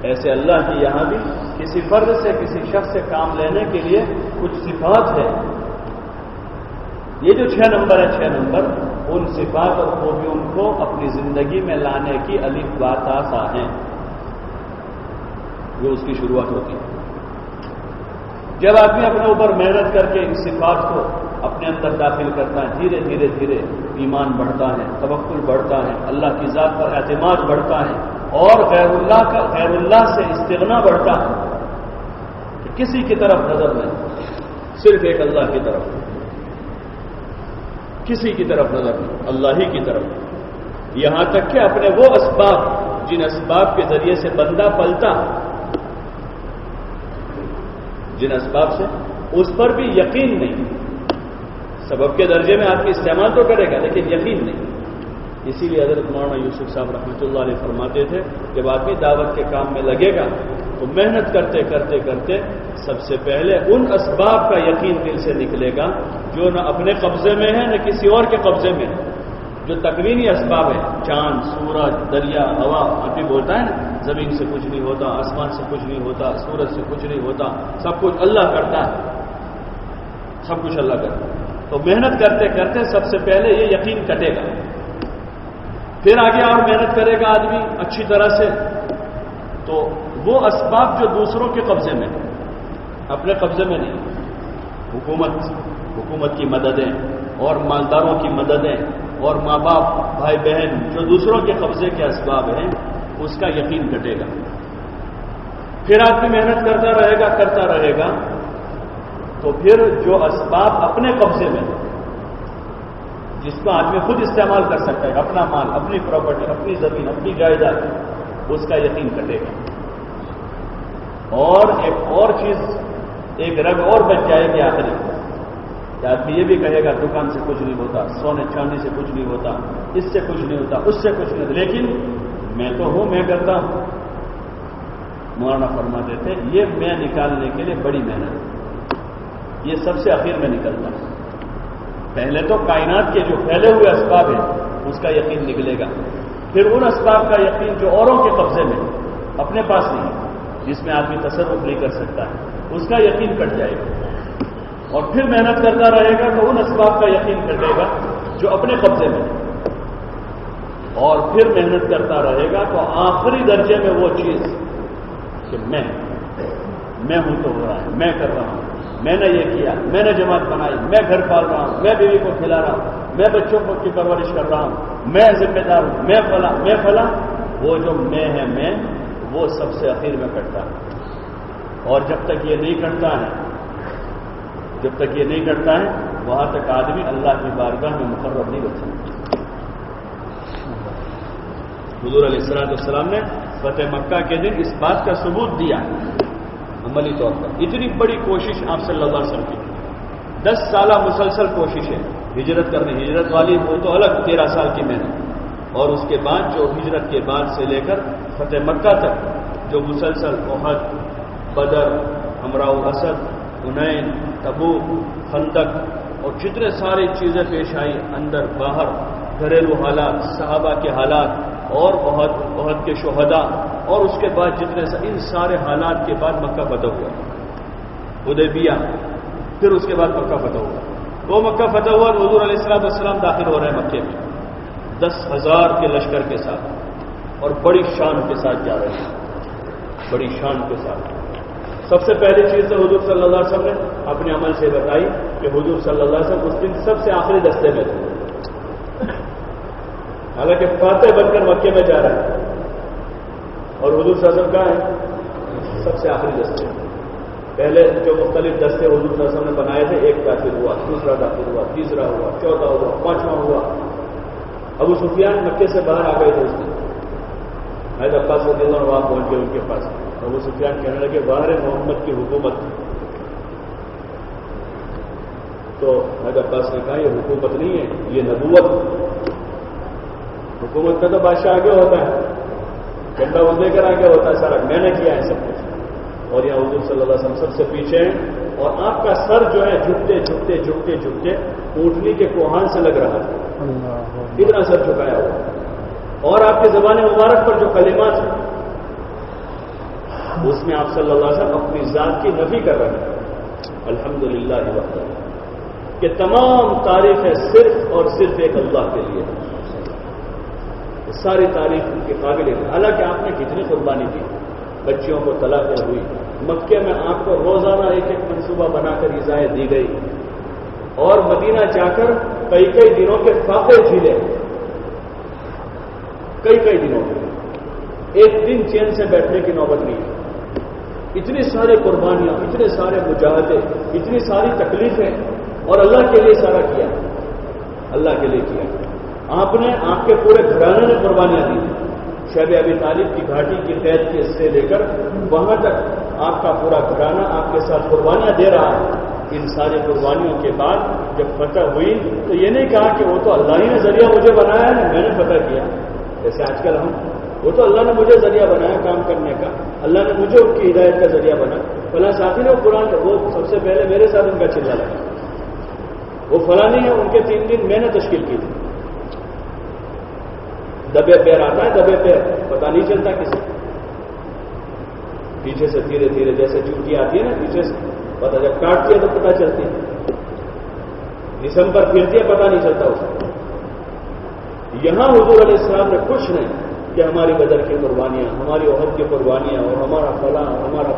ایسے اللہ کی یہاں بھی کسی فرد سے، کسی شخص سے کام لینے کے لیے کچھ صفات ہے. یہ جو 6 نمبر ہے، 6 نمبر ان صفات اور خوبیوں کو اپنی زندگی میں لانے کی الف با تا سا ہیں، جو اس کی شروعات ہوتی ہے۔ جب آدمی اپنے اوپر محنت کر کے ان صفات کو اپنے اندر داخل کرتا ہے، دھیرے دھیرے دھیرے ایمان بڑھتا ہے، توکل بڑھتا ہے، اللہ کی ذات پر اعتماد بڑھتا ہے، اور غیر اللہ سے استغنا بڑھتا ہے کہ کسی کی طرف نظر نہیں، صرف ایک اللہ کی طرف، کسی کی طرف نظر نہیں، اللہ ہی کی طرف۔ یہاں تک کہ اپنے وہ اسباب جن اسباب کے ذریعے سے بندہ پلتا، جن اسباب سے، اس پر بھی یقین نہیں۔ سبب کے درجے میں آدمی استعمال تو کرے گا لیکن یقین نہیں۔ اسی لیے حضرت مولانا یوسف صاحب رحمۃ اللہ علیہ فرماتے تھے، جب آدمی دعوت کے کام میں لگے گا تو محنت کرتے کرتے کرتے سب سے پہلے ان اسباب کا یقین دل سے نکلے گا جو نہ اپنے قبضے میں ہے نہ کسی اور کے قبضے میں ہے، جو تکوینی اسباب ہیں، چاند، سورج، دریا، ہوا۔ آدمی بولتا ہے نا زمین سے کچھ نہیں ہوتا، آسمان سے کچھ نہیں ہوتا، سورج سے کچھ نہیں ہوتا، سب کچھ اللہ کرتا ہے، سب کچھ اللہ کرتا ہے۔ تو محنت کرتے کرتے سب سے پہلے یہ یقین کٹے گا، پھر آگے اور محنت کرے گا آدمی اچھی طرح سے، تو وہ اسباب جو دوسروں کے قبضے میں، اپنے قبضے میں نہیں، حکومت کی مددیں اور مالداروں کی مددیں اور ماں باپ، بھائی بہن، جو دوسروں کے قبضے کے اسباب ہیں، اس کا یقین کٹے گا۔ پھر آدمی محنت کرتا رہے گا تو پھر جو اسباب اپنے قبضے میں، جس کو آدمی خود استعمال کر سکتا ہے، اپنا مال، اپنی پراپرٹی، اپنی زمین، اپنی جائیداد، اس کا یقین کٹے گا۔ اور ایک اور چیز، ایک رگ اور بچ جائے گی آخری، کہ آدمی یہ بھی کہے گا دکان سے کچھ نہیں ہوتا، سونے چاندی سے کچھ نہیں ہوتا، اس سے کچھ نہیں ہوتا، اس سے کچھ نہیں ہوتا، لیکن میں تو ہوں، میں کرتا ہوں۔ مولانا فرماتے تھے یہ میں نکالنے کے لیے بڑی محنت، یہ سب سے آخر میں نکلتا ہے۔ پہلے تو کائنات کے جو پھیلے ہوئے اسباب ہیں اس کا یقین نکلے گا، پھر ان اسباب کا یقین جو اوروں کے قبضے میں، اپنے پاس نہیں، جس میں آدمی تصرف نہیں کر سکتا ہے، اس کا یقین کٹ جائے گا، اور پھر محنت کرتا رہے گا تو ان اسباب کا یقین کٹے گا جو اپنے قبضے میں، اور پھر محنت کرتا رہے گا تو آخری درجے میں وہ چیز کہ میں ہوں تو ہو رہا ہے، میں کر رہا ہوں، میں نے یہ کیا، میں نے جماعت بنائی، میں گھر پال رہا ہوں، میں بیوی کو کھلا رہا ہوں، میں بچوں کو کی پرورش کر رہا ہوں، میں ذمہ دار ہوں، میں فلاں، وہ جو میں ہے، وہ سب سے اخیر میں کٹتا ہے۔ اور جب تک یہ نہیں کٹتا ہے وہاں تک آدمی اللہ کی بارگاہ میں مقرر نہیں بن سکتا۔ حضور علیہ السلام نے فتح مکہ کے دن اس بات کا ثبوت دیا عملی طور پر۔ اتنی بڑی کوشش آپ صلی اللہ علیہ وسلم کی، 10 سالہ مسلسل کوشش ہے ہجرت کرنے، ہجرت والی وہ تو الگ 13 سال کی محنت، اور اس کے بعد جو ہجرت کے بعد سے لے کر فتح مکہ تک جو مسلسل احد، بدر، امراء الاسد، حنین، تبوک، خندق اور جتنے ساری چیزیں پیش آئی، اندر باہر، گھریلو حالات، صحابہ کے حالات، اور احد کے شہداء، اور اس کے بعد جتنے ان سارے حالات کے بعد مکہ فتح ہوا، حدیبیہ، پھر اس کے بعد مکہ فتح ہوا۔ وہ مکہ فتح ہوا، حضور علیہ السلام داخل ہو رہے ہیں مکے میں 10,000 کے لشکر کے ساتھ، اور بڑی شان کے ساتھ جا رہے ہیں، بڑی شان کے ساتھ۔ سب سے پہلی چیز تو حضور صلی اللہ علیہ وسلم نے اپنے عمل سے بتائی کہ حضور صلی اللہ علیہ وسلم اس دن سب سے آخری دستے میں تھے، حالانکہ فاتح بن کر مکے میں جا رہا ہے، اور حضور صلی اللہ علیہ وسلم کہاں ہے؟ سب سے آخری دستے میں۔ پہلے جو مختلف دستے حضور صلی اللہ علیہ وسلم نے بنائے تھے، ایک داخل ہوا، دوسرا داخل ہوا، تیسرا ہوا، چوتھا ہوا، 5واں ہوا۔ ابو سفیان مکے سے باہر آ گئے تھے اس دن، حضرت عباس رضی اللہ عنہ وہاں پہنچ گئے ان کے پاس۔ ابو سفیان کہنے لگے باہر محمد کی حکومت، تو حضرت عباس نے کہا یہ حکومت نہیں ہے، یہ نبوت۔ حکومت کا تو بادشاہ آگے ہوتا ہے، جھنڈا وہ لے کر آگے ہوتا ہے سارا، میں نے کیا ہے سب کچھ، اور یہاں حضور صلی اللہ علیہ وسلم سب سے پیچھے ہیں، اور آپ کا سر جو ہے جھکتے جھکتے جھکتے جھکتے اونٹنی کے کوہان سے لگ رہا ہے، اتنا سر جھکایا ہوا، اور آپ کے زبان مبارک پر جو کلمات ہیں اس میں آپ صلی اللہ علیہ وسلم اپنی ذات کی نفی کر رہے ہیں، الحمدللہ وحدہ، کہ تمام تعریفیں صرف اور صرف ایک اللہ کے لیے ہے. ساری تعریف ان کے قابل ہے. حالانکہ آپ نے کتنی قربانی دی، بچیوں کو طلاقیں ہوئی، مکے میں آپ کو روزانہ ایک ایک منصوبہ بنا کر ایذائیں دی گئی، اور مدینہ جا کر کئی کئی دنوں کے فاقے جھیلے، کئی دنوں کے ایک دن چین سے بیٹھنے کی نوبت نہیں ہے. اتنی ساری قربانیاں، اتنے سارے مجاہدے، اتنی ساری تکلیفیں، اور اللہ کے لیے سارا کیا، اللہ کے لیے کیا. آپ نے، آپ کے پورے گھرانے نے قربانیاں دی. شیب ابی طالب کی گھاٹی کی قید کے سے لے کر وہاں تک آپ کا پورا گھرانہ آپ کے ساتھ قربانیاں دے رہا ہے. ان ساری قربانیوں کے بعد جب فتح ہوئی تو یہ نہیں کہا کہ وہ تو اللہ ہی نے ذریعہ مجھے بنایا ہے، میں نے فتح کیا. جیسے آج کل ہم، وہ تو اللہ نے مجھے ذریعہ بنایا کام کرنے کا، اللہ نے مجھے ان کی ہدایت کا ذریعہ بنایا. فلاں ساتھی نے وہ سب سے پہلے میرے ساتھ ان کا چلا لگا، وہ فلاں نہیں ہے، ان کے 3 دن میں نے تشکیل کی تھی. دبے پیر آتا ہے، دبے پیر پتہ نہیں چلتا کسی، پیچھے سے دھیرے دھیرے جیسے چوٹی آتی ہے نا پیچھے سے، پتہ جب کاٹتی ہے تو پتہ چلتی ہے، جسم پر پھرتی ہے پتہ نہیں چلتا اسے. یہاں حضور علیہ السلام نے کچھ نہیں کہ ہماری بدر کی قربانیاں، ہماری احد کی قربانیاں اور ہمارا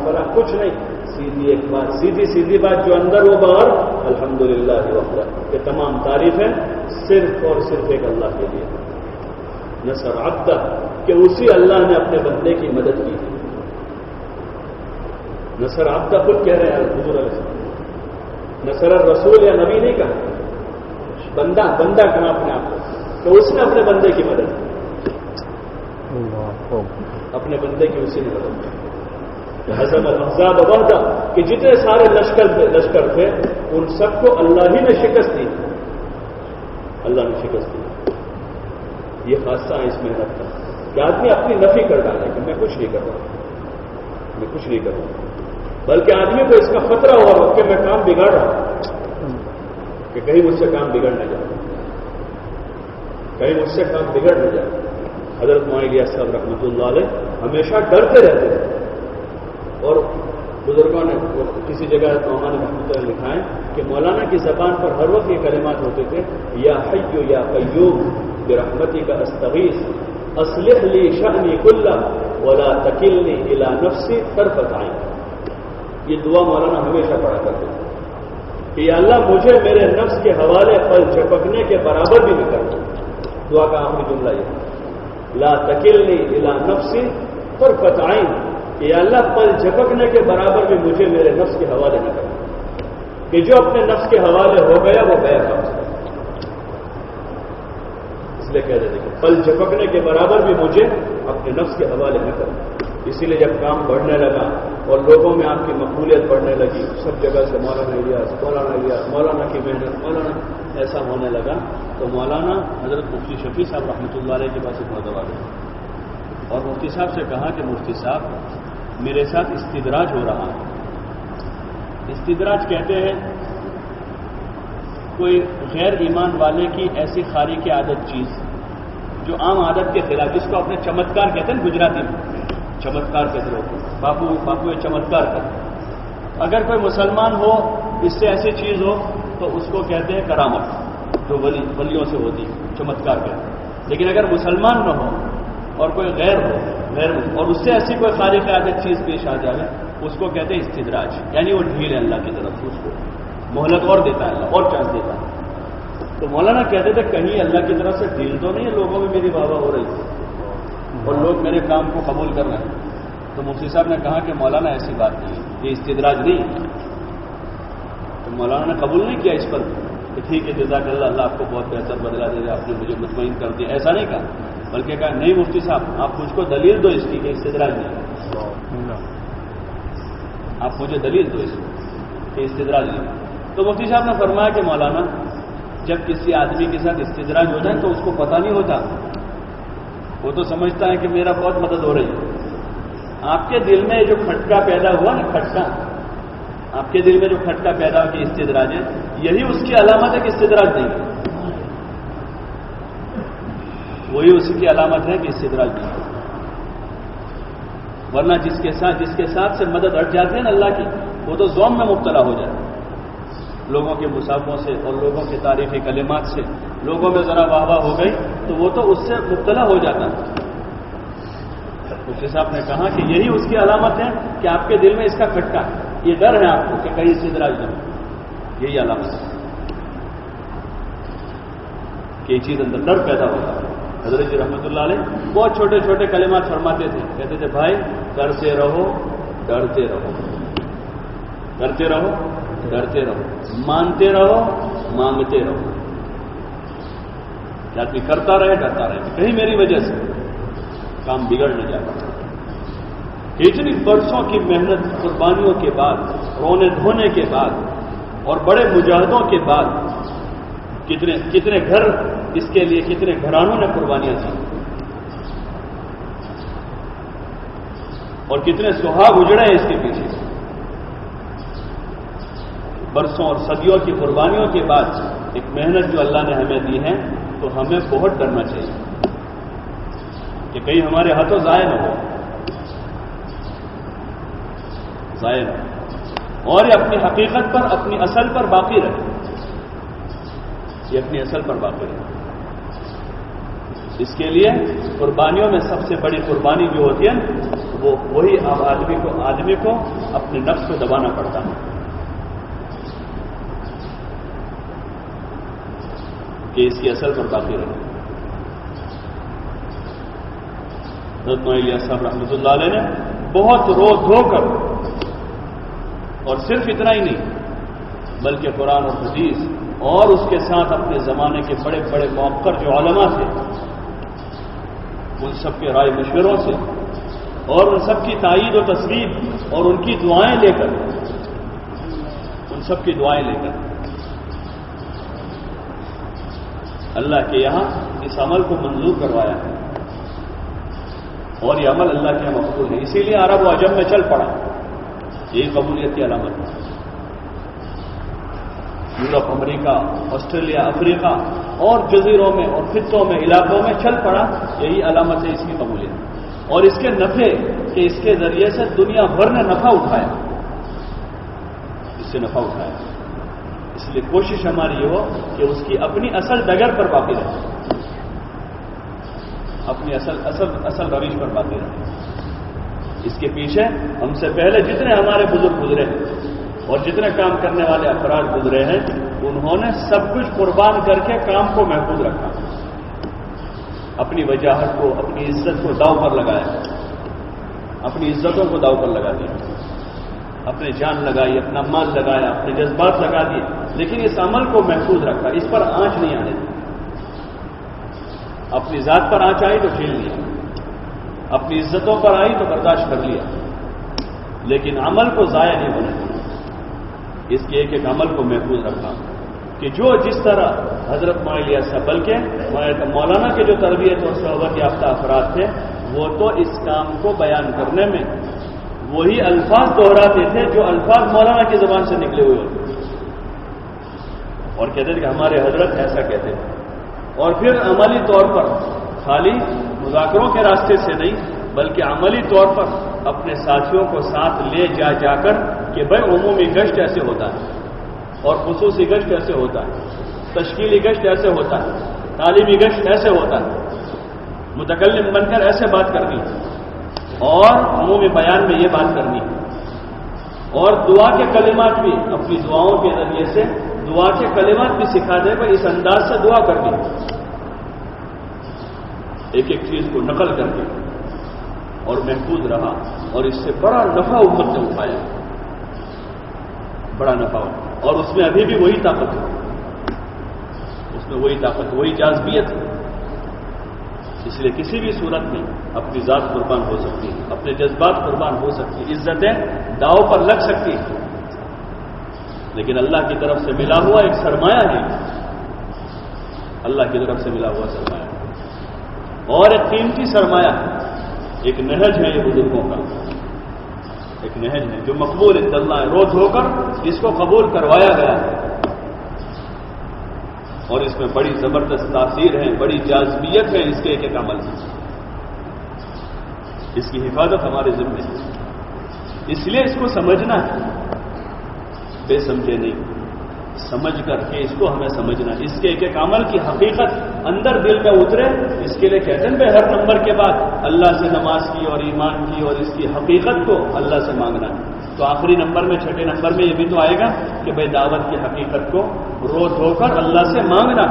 فلاں کچھ نہیں. سیدھی ایک بات، سیدھی بات جو اندر وہ باہر، الحمدللہ وحدہ، کہ تمام تعریفیں صرف اور صرف ایک اللہ کے لیے. نصر عبدہ، کہ اسی اللہ نے اپنے بندے کی مدد کی. نصر عبدہ خود کہہ رہے ہیں حضور علیہ السلام. نصر الرسول یا نبی نہیں کہا، بندہ کہا اپنے آپ کو، تو اس نے اپنے بندے کی مدد کی. اپنے بندے کی اسی نے مدد کی. حزم الاحزاب وحدہ، کہ جتنے سارے لشکر تھے ان سب کو اللہ ہی نے شکست دی. اللہ نے شکست دی. یہ خاصہ ہے اس محنت کا کہ آدمی اپنی نفی کر ڈالے کہ میں کچھ نہیں کر رہا، بلکہ آدمی کو اس کا خطرہ ہوا کہ میں کام بگاڑ رہا ہوں، کہ کہیں مجھ سے کام بگڑ نہ جائے، حضرت معاویہ صاحب رحمۃ اللہ علیہ ہمیشہ ڈرتے رہتے تھے. اور بزرگوں نے کسی جگہ نعمان رحمۃ اللہ لکھا ہے کہ مولانا کی زبان پر ہر وقت یہ کلمات ہوتے تھے، یا حی یا قیوم برحمتک استغیث اصلح لی شأنی کلہ ولا تکلنی الی نفسی طرفۃ عین. یہ دعا مولانا ہمیشہ پڑھا کرتے تھے کہ یا اللہ مجھے میرے نفس کے حوالے پل جھپکنے کے برابر بھی نہ کر. دعا کا آخری جملہ یہ، لا تکلنی الی نفسی طرفۃ عین، کہ یا اللہ پل جھپکنے کے برابر بھی مجھے میرے نفس کے حوالے نہ کر. کہ جو اپنے نفس کے حوالے ہو گیا وہ گیا کام سے. اس لیے کہہ رہے تھے کہ پل جھپکنے کے برابر بھی مجھے اپنے نفس کے حوالے نہ کر. اسی لیے جب کام بڑھنے لگا اور لوگوں میں آپ کی مقبولیت بڑھنے لگی، سب جگہ سے مولانا الیاس، مولانا کی محنت، مولانا ایسا ہونے لگا، تو مولانا حضرت مفتی شفیع صاحب رحمۃ اللہ علیہ کے پاس ایک مرتبہ گئے اور مفتی صاحب سے کہا کہ مفتی صاحب میرے ساتھ استدراج ہو رہا ہے. استدراج کہتے ہیں کوئی غیر ایمان والے کی ایسی خاری کی عادت چیز جو عام عادت کے خلاف، جس کو اپنے چمتکار کہتے ہیں گجراتی میں، چمتکار کہتے ہیں، باپو یہ چمتکار کرتے. اگر کوئی مسلمان ہو اس سے ایسی چیز ہو تو اس کو کہتے ہیں کرامت، جو ولیوں سے ہوتی چمتکار کہتے ہیں. لیکن اگر مسلمان نہ ہو اور کوئی غیر ہو اور اس سے ایسی کوئی خارق عادت چیز پیش آ جائے اس کو کہتے ہیں استدراج، یعنی وہ ڈھیل ہے اللہ کی طرف سے، اس کو مہلت اور دیتا ہے اللہ، اور چانس دیتا ہے. تو مولانا کہتے تھے کہیں اللہ کی طرف سے ڈھیل تو نہیں ہے، لوگوں میں میری واہ واہ ہو رہی تھی اور لوگ میرے کام کو قبول کر رہے ہیں. تو مفتی صاحب نے کہا کہ مولانا ایسی بات نہیں ہے، یہ استدراج نہیں ہے. تو مولانا نے قبول نہیں کیا اس پر کہ ٹھیک ہے جزاک اللہ، اللہ آپ کو بہت بہتر بدلا دے دے، آپ نے مجھے مطمئن کر دیا، ایسا نہیں کہا. بلکہ کہا نہیں مفتی صاحب آپ مجھ کو دلیل دو اس کی کہ استدراج نہیں ہے، آپ مجھے دلیل دو اس کی کہ استدراج نہیں. تو مفتی صاحب نے فرمایا کہ مولانا جب کسی آدمی کے ساتھ استدراج ہو جائے تو اس کو پتہ نہیں ہوتا، وہ تو سمجھتا ہے کہ میرا بہت مدد ہو رہی ہے. آپ کے دل میں جو کھٹکا پیدا ہوا نا، کھٹکا آپ کے دل میں جو کھٹکا پیدا ہو کہ استدراج ہے، یہی اس کی علامت ہے کہ استدراج نہیں ہے. وہی اسی کی علامت ہے کہ استدراج نہیں ہے. ورنہ جس کے ساتھ سے مدد ہٹ جاتی ہے نا اللہ کی، وہ تو زوم میں مبتلا ہو جاتا ہے. لوگوں کے مسافوں سے اور لوگوں کے تاریخی کلمات سے لوگوں میں ذرا واہ واہ ہو گئی تو وہ تو اس سے مبتلا ہو جاتا ہے. مفتی صاحب نے کہا کہ یہی اس کی علامت ہے کہ آپ کے دل میں اس کا کھٹکا ہے, یہ ڈر ہے آپ کو کہ کہیں سدراج نہ ہو. یہی علامت ہے کہ یہ چیز اندر ڈر پیدا ہوتا ہے. حضرت جی رحمۃ اللہ علیہ بہت چھوٹے چھوٹے کلمات فرماتے تھے, کہتے تھے بھائی کرتے رہو ڈرتے رہو, کرتے رہو ڈرتے رہو, مانتے رہو مانگتے رہو. کہ آدمی کرتا رہے ڈرتا رہے کہیں میری وجہ سے کام بگڑ نہ جائے. اتنی برسوں کی محنت قربانیوں کے بعد, رونے دھونے کے بعد اور بڑے مجاہدوں کے بعد کتنے گھر اس کے لیے, کتنے گھرانوں نے قربانیاں دی اور کتنے سہاگ اجڑے ہیں اس کے پیچھے. برسوں اور صدیوں کی قربانیوں کے بعد ایک محنت جو اللہ نے ہمیں دی ہے, تو ہمیں بہت ڈرنا چاہیے کہ کہیں ہمارے ہاتھوں ضائع نہ ہو, ضائع نہ ہو, اور یہ اپنی حقیقت پر, اپنی اصل پر باقی رہے. یہ اپنی اصل پر باقی رہے. اس کے لیے قربانیوں میں سب سے بڑی قربانی جو ہوتی ہے وہ وہی آدمی کو اپنے نفس کو دبانا پڑتا ہے کہ اس کی اصل پر باقی رہے. حضرت معلیہ صاحب رحمۃ اللہ علیہ نے بہت رو دھو کر, اور صرف اتنا ہی نہیں بلکہ قرآن اور حدیث اور اس کے ساتھ اپنے زمانے کے بڑے بڑے موقر جو علماء تھے ان سب کے رائے مشوروں سے اور ان سب کی تائید و تصویر اور ان کی دعائیں لے کر, ان سب کی دعائیں لے کر اللہ کے یہاں اس عمل کو منظور کروایا ہے. اور یہ عمل اللہ کے یہاں مقبول ہے. اسی لیے عرب و عجم میں چل پڑا. یہی قبولیت کی علامت ہے. یورپ, امریکہ, آسٹریلیا, افریقہ اور جزیروں میں اور خطوں میں, علاقوں میں چل پڑا. یہی علامت ہے اس کی قبولیت. اور اس کے نفع کہ اس کے ذریعے سے دنیا بھر نے نفع اٹھایا, اس سے نفع اٹھایا. اس لیے کوشش ہماری یہ ہو کہ اس کی اپنی اصل ڈگر پر باقی رہے, اپنی اصل روش پر باقی رہے. اس کے پیچھے ہم سے پہلے جتنے ہمارے بزرگ گزرے اور جتنے کام کرنے والے افراد گزرے ہیں انہوں نے سب کچھ قربان کر کے کام کو محفوظ رکھا. اپنی وجاہت کو, اپنی عزت کو داؤ پر لگایا, اپنی عزتوں کو داؤ پر لگا دیا, اپنے جان لگائی, اپنا مال لگایا, اپنے جذبات لگا دیے, لیکن اس عمل کو محفوظ رکھا. اس پر آنچ نہیں آنے دی. اپنی ذات پر آنچ آئی تو جھیل لیا, اپنی عزتوں پر آئی تو برداشت کر لیا, لیکن عمل کو ضائع نہیں ہونے دیا. اس کے ایک ایک عمل کو محفوظ رکھا کہ جو جس طرح حضرت معلیہ صاحب بلکہ مولانا کے جو تربیت اور صحبت یافتہ افراد تھے وہ تو اس کام کو بیان کرنے میں وہی الفاظ دہراتے تھے جو الفاظ مولانا کی زبان سے نکلے ہوئے ہوتے اور کہتے تھے کہ ہمارے حضرت ایسا کہتے تھے. اور پھر عملی طور پر خالی مذاکروں کے راستے سے نہیں بلکہ عملی طور پر اپنے ساتھیوں کو ساتھ لے جا کر کہ بھائی عمومی گشت ایسے ہوتا ہے اور خصوصی گشت ایسے ہوتا ہے, تشکیلی گشت ایسے ہوتا ہے, تعلیمی گشت ایسے ہوتا ہے, متکلم بن کر ایسے بات کرنی اور عمومی بیان میں یہ بات کرنی اور دعا کے کلمات بھی اپنی دعاؤں کے ذریعے سے دعا کے کلمات بھی سکھا دے بھائی اس انداز سے دعا کرنی, ایک ایک چیز کو نقل کر کے اور محفوظ رہا. اور اس سے بڑا نفع امت نے اٹھایا, بڑا نفع. اور اس میں ابھی بھی وہی طاقت ہے, اس میں وہی طاقت, وہی جاذبیت ہے. اس لیے کسی بھی صورت میں اپنی ذات قربان ہو سکتی ہے, اپنے جذبات قربان ہو سکتی ہے, عزتیں داؤ پر لگ سکتی ہیں, لیکن اللہ کی طرف سے ملا ہوا ایک سرمایہ ہے, اللہ کی طرف سے ملا ہوا سرمایہ اور ایک قیمتی سرمایہ ہے, ایک نہج ہے یہ بزرگوں کا, ایک نہج ہے جو مقبول اللہ ہے. روز ہو کر اس کو قبول کروایا گیا ہے اور اس میں بڑی زبردست تاثیر ہے, بڑی جاذبیت ہے اس کے ایک ایک عمل سے. اس کی حفاظت ہمارے ذمہ ہے, اس لیے اس کو سمجھنا ہے, بے سمجھے نہیں. سمجھ کر کے اس کو ہمیں سمجھنا، اس کے ایک ایک عمل کی حقیقت اندر دل میں اترے. اس کے لیے کہتے ہیں ہر نمبر کے بعد اللہ سے نماز کی اور ایمان کی اور اس کی حقیقت کو اللہ سے مانگنا. تو آخری نمبر میں، چھٹے نمبر میں یہ بھی تو آئے گا کہ بھائی دعوت کی حقیقت کو رو دھو کر اللہ سے مانگنا،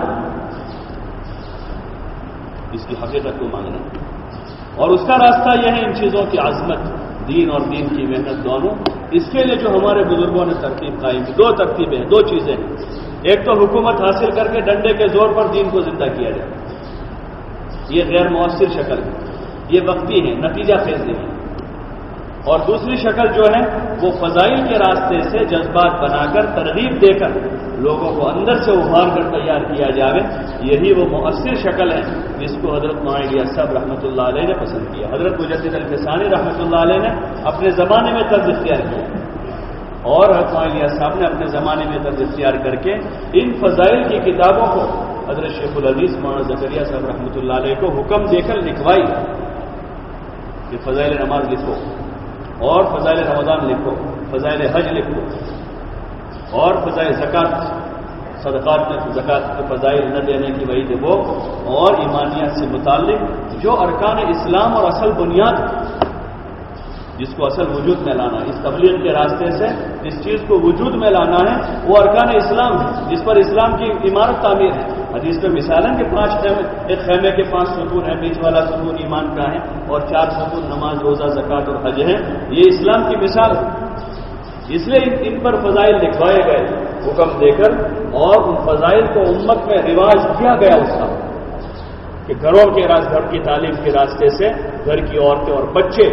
اس کی حقیقت کو مانگنا. اور اس کا راستہ یہ ہے ان چیزوں کی عظمت، دین اور دین کی محنت دونوں. اس کے لیے جو ہمارے بزرگوں نے ترتیب قائم کی، دو ترتیبیں ہیں، دو چیزیں. ایک تو حکومت حاصل کر کے ڈنڈے کے زور پر دین کو زندہ کیا جائے، یہ غیر مؤثر شکل ہے، یہ وقتی ہے، نتیجہ خیز نہیں. اور دوسری شکل جو ہے وہ فضائل کے راستے سے جذبات بنا کر، ترغیب دے کر لوگوں کو اندر سے ابھار کر تیار کیا جائے. یہی وہ مؤثر شکل ہے جس کو حضرت مولانا الیاس صاحب رحمۃ اللہ علیہ نے پسند کیا. حضرت مجدد الفسانی رحمۃ اللہ علیہ نے اپنے زمانے میں طرز اختیار کیا، اور حضرت مولانا الیاس صاحب نے اپنے زمانے میں طرز اختیار کر کے ان فضائل کی کتابوں کو حضرت شیخ الحدیث مولانا زکریا صاحب رحمۃ اللہ علیہ کو حکم دے کر لکھوائی کہ فضائل نماز لکھو، اور فضائل رمضان لکھو، فضائل حج لکھو، اور فضائل زکات، صدقات میں زکات کے فضائل نہ دینے کی وعید وہ، اور ایمانیات سے متعلق جو ارکان اسلام اور اصل بنیاد جس کو اصل وجود میں لانا ہے. اس تبلیغ کے راستے سے جس چیز کو وجود میں لانا ہے وہ ارکان اسلام ہے، جس پر اسلام کی عمارت تعمیر ہے. حدیث میں مثال ہے کہ 5 خیمے، ایک خیمے کے 5 ستون ہیں، بیچ والا ستون ایمان کا ہے، اور 4 ستون نماز، روزہ، زکات اور حج ہیں. یہ اسلام کی مثال ہے. اس لیے ان پر فضائل لکھوائے گئے حکم دے کر، اور ان فضائل کو امت میں رواج دیا گیا اس کا کہ گھر کی تعلیم کے راستے سے گھر کی عورتیں اور بچے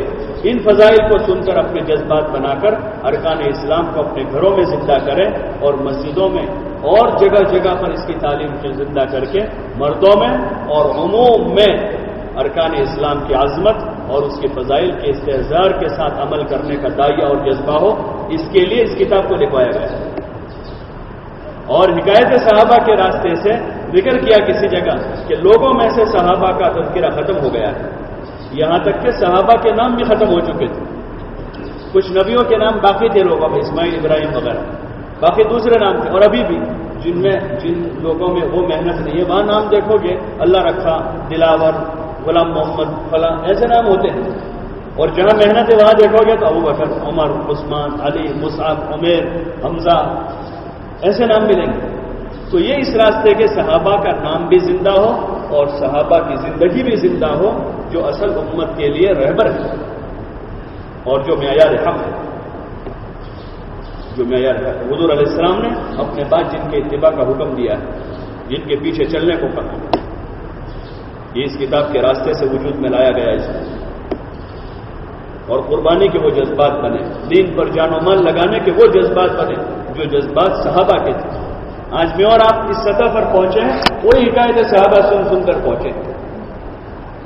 ان فضائل کو سن کر اپنے جذبات بنا کر ارکان اسلام کو اپنے گھروں میں زندہ کریں، اور مسجدوں میں اور جگہ جگہ پر اس کی تعلیم کو زندہ کر کے مردوں میں اور عموم میں ارکان اسلام کی عظمت اور اس کے فضائل کے استحضار کے ساتھ عمل کرنے کا داعیہ اور جذبہ ہو. اس کے لیے اس کتاب کو لکھوایا گیا. اور حکایت صحابہ کے راستے سے ذکر کیا کسی جگہ کہ لوگوں میں سے صحابہ کا تذکرہ ختم ہو گیا ہے، یہاں تک کہ صحابہ کے نام بھی ختم ہو چکے تھے. کچھ نبیوں کے نام باقی تھے لوگوں میں، اسماعیل، ابراہیم وغیرہ، باقی دوسرے نام تھے. اور ابھی بھی جن لوگوں میں وہ محنت نہیں ہے، وہاں نام دیکھو گے اللہ رکھا، دلاور، غلام محمد، فلاں، ایسے نام ہوتے ہیں. اور جہاں محنت ہے وہاں دیکھو گے تو ابو بکر، عمر، عثمان، علی، مصعب، عمیر، حمزہ، ایسے نام ملیں گے. تو یہ اس راستے کے صحابہ کا نام بھی زندہ ہو اور صحابہ کی زندگی بھی زندہ ہو، جو اصل امت کے لیے رہبر ہے اور جو معیار حق ہے، جو معیار حق ہے. حضور علیہ السلام نے اپنے بعد جن کے اتباع کا حکم دیا ہے، جن کے پیچھے چلنے کو کہا، یہ اس کتاب کے راستے سے وجود میں لایا گیا اس میں. اور قربانی کے وہ جذبات بنے، دین پر جان و مال لگانے کے وہ جذبات بنے جو جذبات صحابہ کے تھے. آج میں اور آپ اس سطح پر پہنچے ہیں وہی حکایت صحابہ سن کر پہنچے.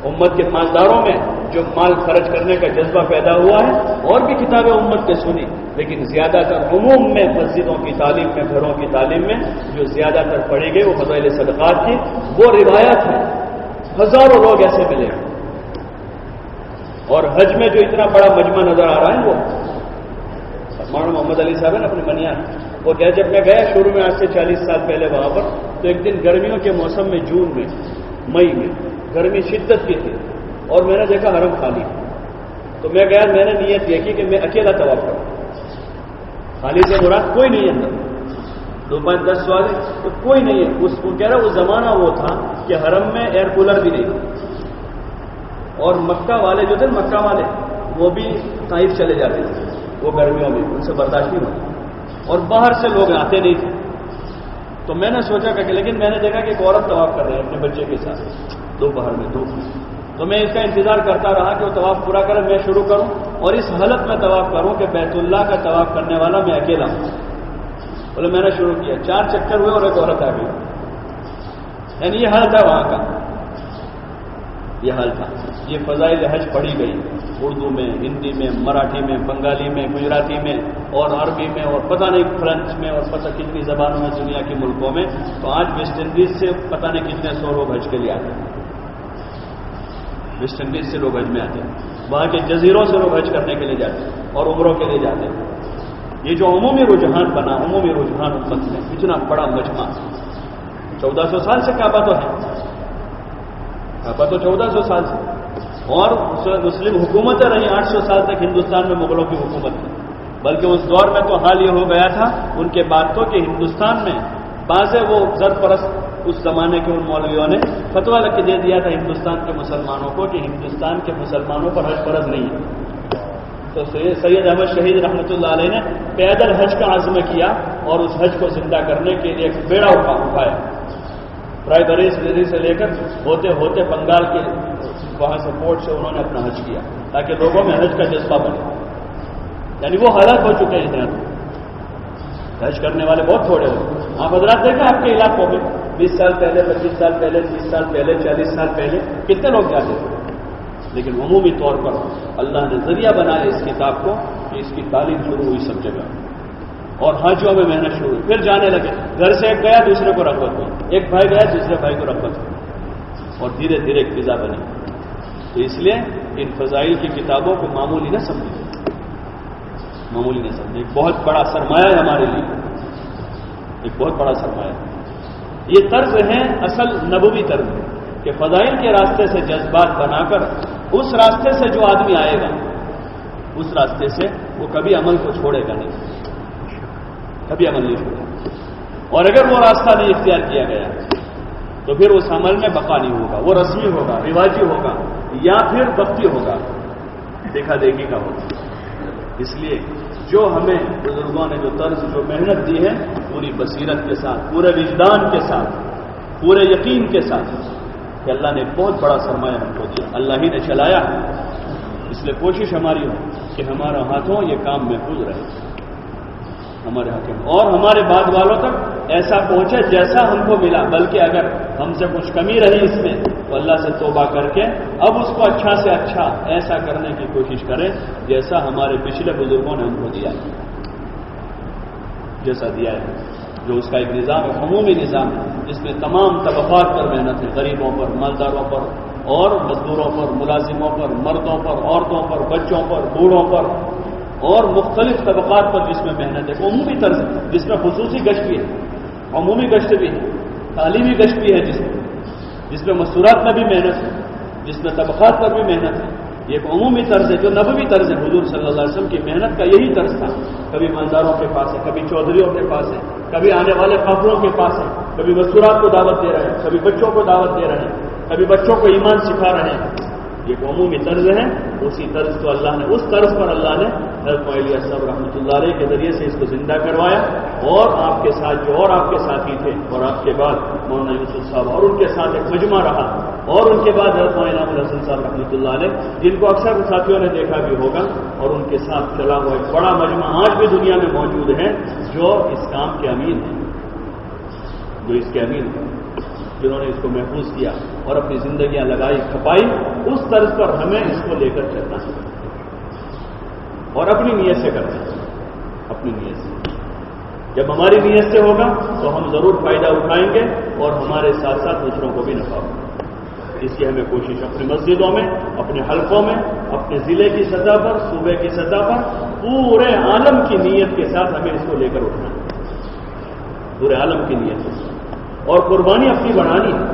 امت کے مالداروں میں جو مال خرچ کرنے کا جذبہ پیدا ہوا ہے، اور بھی کتابیں امت نے سنی، لیکن زیادہ تر عموم میں مسجدوں کی تعلیم میں، گھروں کی تعلیم میں جو زیادہ تر پڑھی گئی وہ فضائل صدقات کی وہ روایات ہے. ہزاروں لوگ ایسے ملے. اور حج میں جو اتنا بڑا مجمع نظر آ رہا ہے وہ مولانا محمد علی صاحب نے اپنے بنیاد وہ کہ جب میں گیا شروع میں، آج سے 40 سال پہلے وہاں پر، تو ایک دن گرمیوں کے موسم میں، جون میں، مئی میں گرمی شدت کی تھی، اور میں نے دیکھا حرم خالی. تو میں گیا، میں نے نیت یہ کی کہ میں اکیلا طواف کروں. خالی سے مراد کوئی نہیں ہے. 2-5-10 سوال تو کوئی نہیں ہے. اس کو کہہ رہا وہ زمانہ وہ تھا کہ حرم میں ایئر کولر بھی نہیں تھا، اور مکہ والے جو تھے، مکہ والے وہ بھی طائف چلے جاتے تھے وہ گرمیوں میں، ان سے برداشت نہیں ہوتا، اور باہر سے لوگ آتے نہیں تھے. تو میں نے سوچا کہ لیکن میں نے دیکھا کہ ایک عورت طواف کر رہے ہیں اپنے بچے کے ساتھ دوپہر میں دھوپ میں. تو میں اس کا انتظار کرتا رہا کہ وہ طواف پورا کرے، میں شروع کروں، اور اس حالت میں طواف کروں کہ بیت اللہ کا طواف کرنے والا میں اکیلا ہوں. بولے میں نے شروع کیا، 4 چکر ہوئے اور ایک عورت آ گئی. یعنی یہ حال تھا وہاں کا، یہ حال تھا. یہ فضائل حج پڑھی گئی اردو میں، ہندی میں، مراٹھی میں، بنگالی میں، گجراتی میں اور عربی میں، اور پتہ نہیں فرینچ میں، اور پتہ کتنی زبانوں میں دنیا کے ملکوں میں. تو آج ویسٹ انڈیز سے پتہ نہیں کتنے 100 لوگ حج کے لیے آتے ہیں. ویسٹ انڈیز سے لوگ حج میں آتے ہیں، وہاں کے جزیروں سے لوگ حج کرنے کے لیے جاتے ہیں اور عمروں کے لیے جاتے ہیں. یہ جو عمومی رجحان بنا، عمومی رجحان امت میں اتنا بڑا مجمع، 1400 سال سے کعبہ تو ہے، کعبہ تو 1400 سال سے، اور مسلم حکومتیں رہی 800 سال تک ہندوستان میں مغلوں کی حکومت تھی، بلکہ اس دور میں تو حال یہ ہو گیا تھا ان کے بعد تو کہ ہندوستان میں بعض وہ زر پرست اس زمانے کے ان مولویوں نے فتویٰ لگ کے دے دیا تھا ہندوستان کے مسلمانوں کو کہ ہندوستان کے مسلمانوں پر حج فرض نہیں ہے. تو سید احمد شہید رحمۃ اللہ علیہ نے پیدل حج کا عزم کیا اور اس حج کو زندہ کرنے کے لیے ایک بیڑا اٹھایا، رائے بریلی سے لے کر ہوتے ہوتے بنگال کے وہاں سے پورٹ سے انہوں نے اپنا حج کیا تاکہ لوگوں میں حج کا جذبہ بنے. یعنی وہ ہلاک ہو چکے ہیں اتنا، حج کرنے والے بہت تھوڑے ہوئے. آپ حضرات دیکھیں آپ کے علاقوں میں 20 سال پہلے، 25 سال پہلے، 30 سال پہلے، 40 سال پہلے کتنے لوگ جاتے تھے. لیکن عمومی طور پر اللہ نے ذریعہ بنایا اس کتاب کو کہ اس کی تعلیم شروع ہوئی سب جگہ، اور حاجیوں میں محنت شروع ہوئی. پھر جانے لگے، گھر سے ایک گیا دوسرے کو رغبت ہوئی، ایک بھائی گیا دوسرے بھائی کو رغبت ہوئی، اور دھیرے دھیرے ایک فضا بنی. تو اس لیے ان فضائل کی کتابوں کو معمولی نہ سمجھیں، معمولی نہ سمجھیں. ایک بہت بڑا سرمایہ ہے ہمارے لیے، ایک بہت بڑا سرمایہ. یہ طرز ہے اصل نبوی طرز کہ فضائل کے راستے سے جذبات بنا کر اس راستے سے جو آدمی آئے گا اس راستے سے وہ کبھی عمل کو چھوڑے گا نہیں، کبھی عمل نہیں چھوڑے گا. اور اگر وہ راستہ نہیں اختیار کیا گیا تو پھر اس عمل میں بقا نہیں ہوگا، وہ رسمی ہوگا، رواجی ہوگا، یا پھر وقتی ہوگا، دیکھا دیکھی کا ہوگا. اس لیے جو ہمیں بزرگوں نے جو طرز جو محنت دی ہے پوری بصیرت کے ساتھ، پورے وجدان کے ساتھ، پورے یقین کے ساتھ کہ اللہ نے بہت بڑا سرمایہ ہم کو دیا، اللہ ہی نے چلایا. اس لیے کوشش ہماری ہو کہ ہمارے ہاتھوں یہ کام محفوظ رہے ہمارے ہاتھوں میں، اور ہمارے بعد والوں تک ایسا پہنچے جیسا ہم کو ملا. بلکہ اگر ہم سے کچھ کمی رہی اس میں تو اللہ سے توبہ کر کے اب اس کو اچھا سے اچھا ایسا کرنے کی کوشش کریں جیسا ہمارے پچھلے بزرگوں نے ہم کو دیا، جیسا دیا ہے. جو اس کا ایک نظام ہے، عمومی نظام ہے، جس میں تمام طبقات پر محنت ہے، غریبوں پر، مالداروں پر، اور مزدوروں پر، ملازموں پر، مردوں پر، عورتوں پر، بچوں پر، بوڑھوں پر، اور مختلف طبقات پر جس میں محنت ہے. عمومی طرز جس میں خصوصی گشت بھی ہے، عمومی گشت بھی ہے، تعلیمی گشت بھی ہے، جس میں مستورات میں بھی محنت ہے، جس میں طبقات پر بھی محنت ہے. یہ ایک عمومی طرز ہے جو نبوی طرز ہے. حضور صلی اللہ علیہ وسلم کی محنت کا یہی طرز تھا. کبھی مالداروں کے پاس ہے، کبھی چودھریوں کے پاس ہے، کبھی آنے والے قافلوں کے پاس ہے، کبھی مستورات کو دعوت دے رہے ہیں، کبھی بچوں کو دعوت دے رہے ہیں، کبھی بچوں کو ایمان سکھا رہے ہیں. یہ ایک عمومی طرز ہے. اسی طرز کو اللہ نے، اس طرز پر اللہ نے حضرت معلیہ صاحب رحمۃ اللہ علیہ کے ذریعے سے اس کو زندہ کروایا. اور آپ کے ساتھ جو اور آپ کے ساتھی تھے، اور آپ کے بعد مولانا یوسف صاحب، اور ان کے ساتھ ایک مجمع رہا، اور ان کے بعد حضرت مولانا الحسن صاحب رحمۃ اللہ علیہ، جن کو اکثر ساتھیوں نے دیکھا بھی ہوگا، اور ان کے ساتھ چلا ہوا ایک بڑا مجمع آج بھی دنیا میں موجود ہے جو اس کام کے امین ہیں، جو اس کے امین ہیں، جنہوں نے اس کو محفوظ کیا اور اپنی زندگیاں لگائی کھپائی. اس طرز پر ہمیں اس کو لے کر چلنا ہے اور اپنی نیت سے کرنا ہے. اپنی نیت سے جب ہماری نیت سے ہوگا تو ہم ضرور فائدہ اٹھائیں گے اور ہمارے ساتھ ساتھ دوسروں کو بھی نفع ہوگا. اس کی ہمیں کوشش اپنی مسجدوں میں، اپنے حلقوں میں، اپنے ضلع کی سطح پر، صوبے کی سطح پر، پورے عالم کی نیت کے ساتھ ہمیں اس کو لے کر اٹھنا ہے، پورے عالم کی نیت کے ساتھ. اور قربانی اپنی بڑھانی ہے.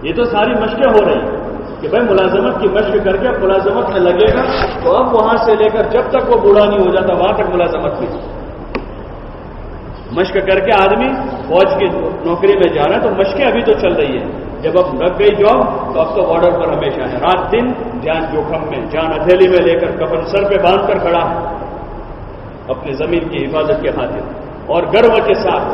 یہ تو ساری مشقیں ہو رہی ہیں کہ بھائی ملازمت کی مشق کر کے ملازمت میں لگے گا تو اب وہاں سے لے کر جب تک وہ بوڑھا نہیں ہو جاتا وہاں تک ملازمت کی مشق کر کے آدمی فوج کی نوکری میں جا رہا ہے تو مشقیں ابھی تو چل رہی ہیں. جب اب لگ گئی جاب تو اب تو بارڈر پر ہمیشہ ہے، رات دن جان جوخم میں، جان ہتھیلی میں لے کر، کفن سر پہ باندھ کر کھڑا ہے اپنی زمین کی حفاظت کے خاطر، اور گرو کے ساتھ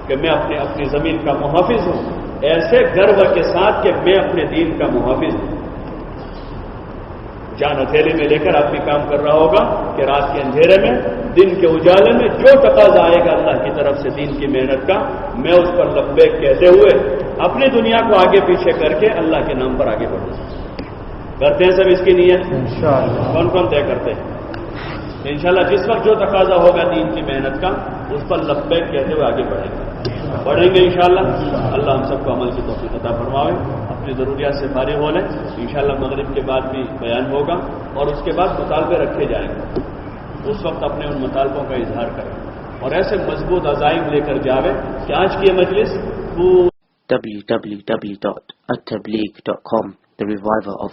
کہ میں اپنی زمین کا محافظ ہوں، ایسے گرو کے ساتھ کہ میں اپنے دین کا محافظ ہوں. جان ہتھیلی میں لے کر آپ بھی کام کر رہا ہوگا کہ رات کے اندھیرے میں، دن کے اجالے میں جو تقاضا آئے گا اللہ کی طرف سے دین کی محنت کا، میں اس پر لبیک کہتے ہوئے اپنی دنیا کو آگے پیچھے کر کے اللہ کے نام پر آگے بڑھوں. کرتے ہیں سب اس کی نیت؟ انشاءاللہ. کون کون طے کرتے ہیں؟ انشاءاللہ جس وقت جو تقاضا ہوگا دین کی محنت کا اس پر لبیک کہتے ہوئے آگے بڑھیں گے انشاءاللہ. اللہ ہم سب کو عمل کی توفیق عطا فرمائے. اپنی ضروریات سے فارغ ہو لیں. انشاءاللہ مغرب کے بعد بھی بیان ہوگا اور اس کے بعد مطالبے رکھے جائیں گے. اس وقت اپنے ان مطالبوں کا اظہار کریں اور ایسے مضبوط عزائم لے کر جاوے کہ آج کی یہ مجلس www.attableek.com, the reviver of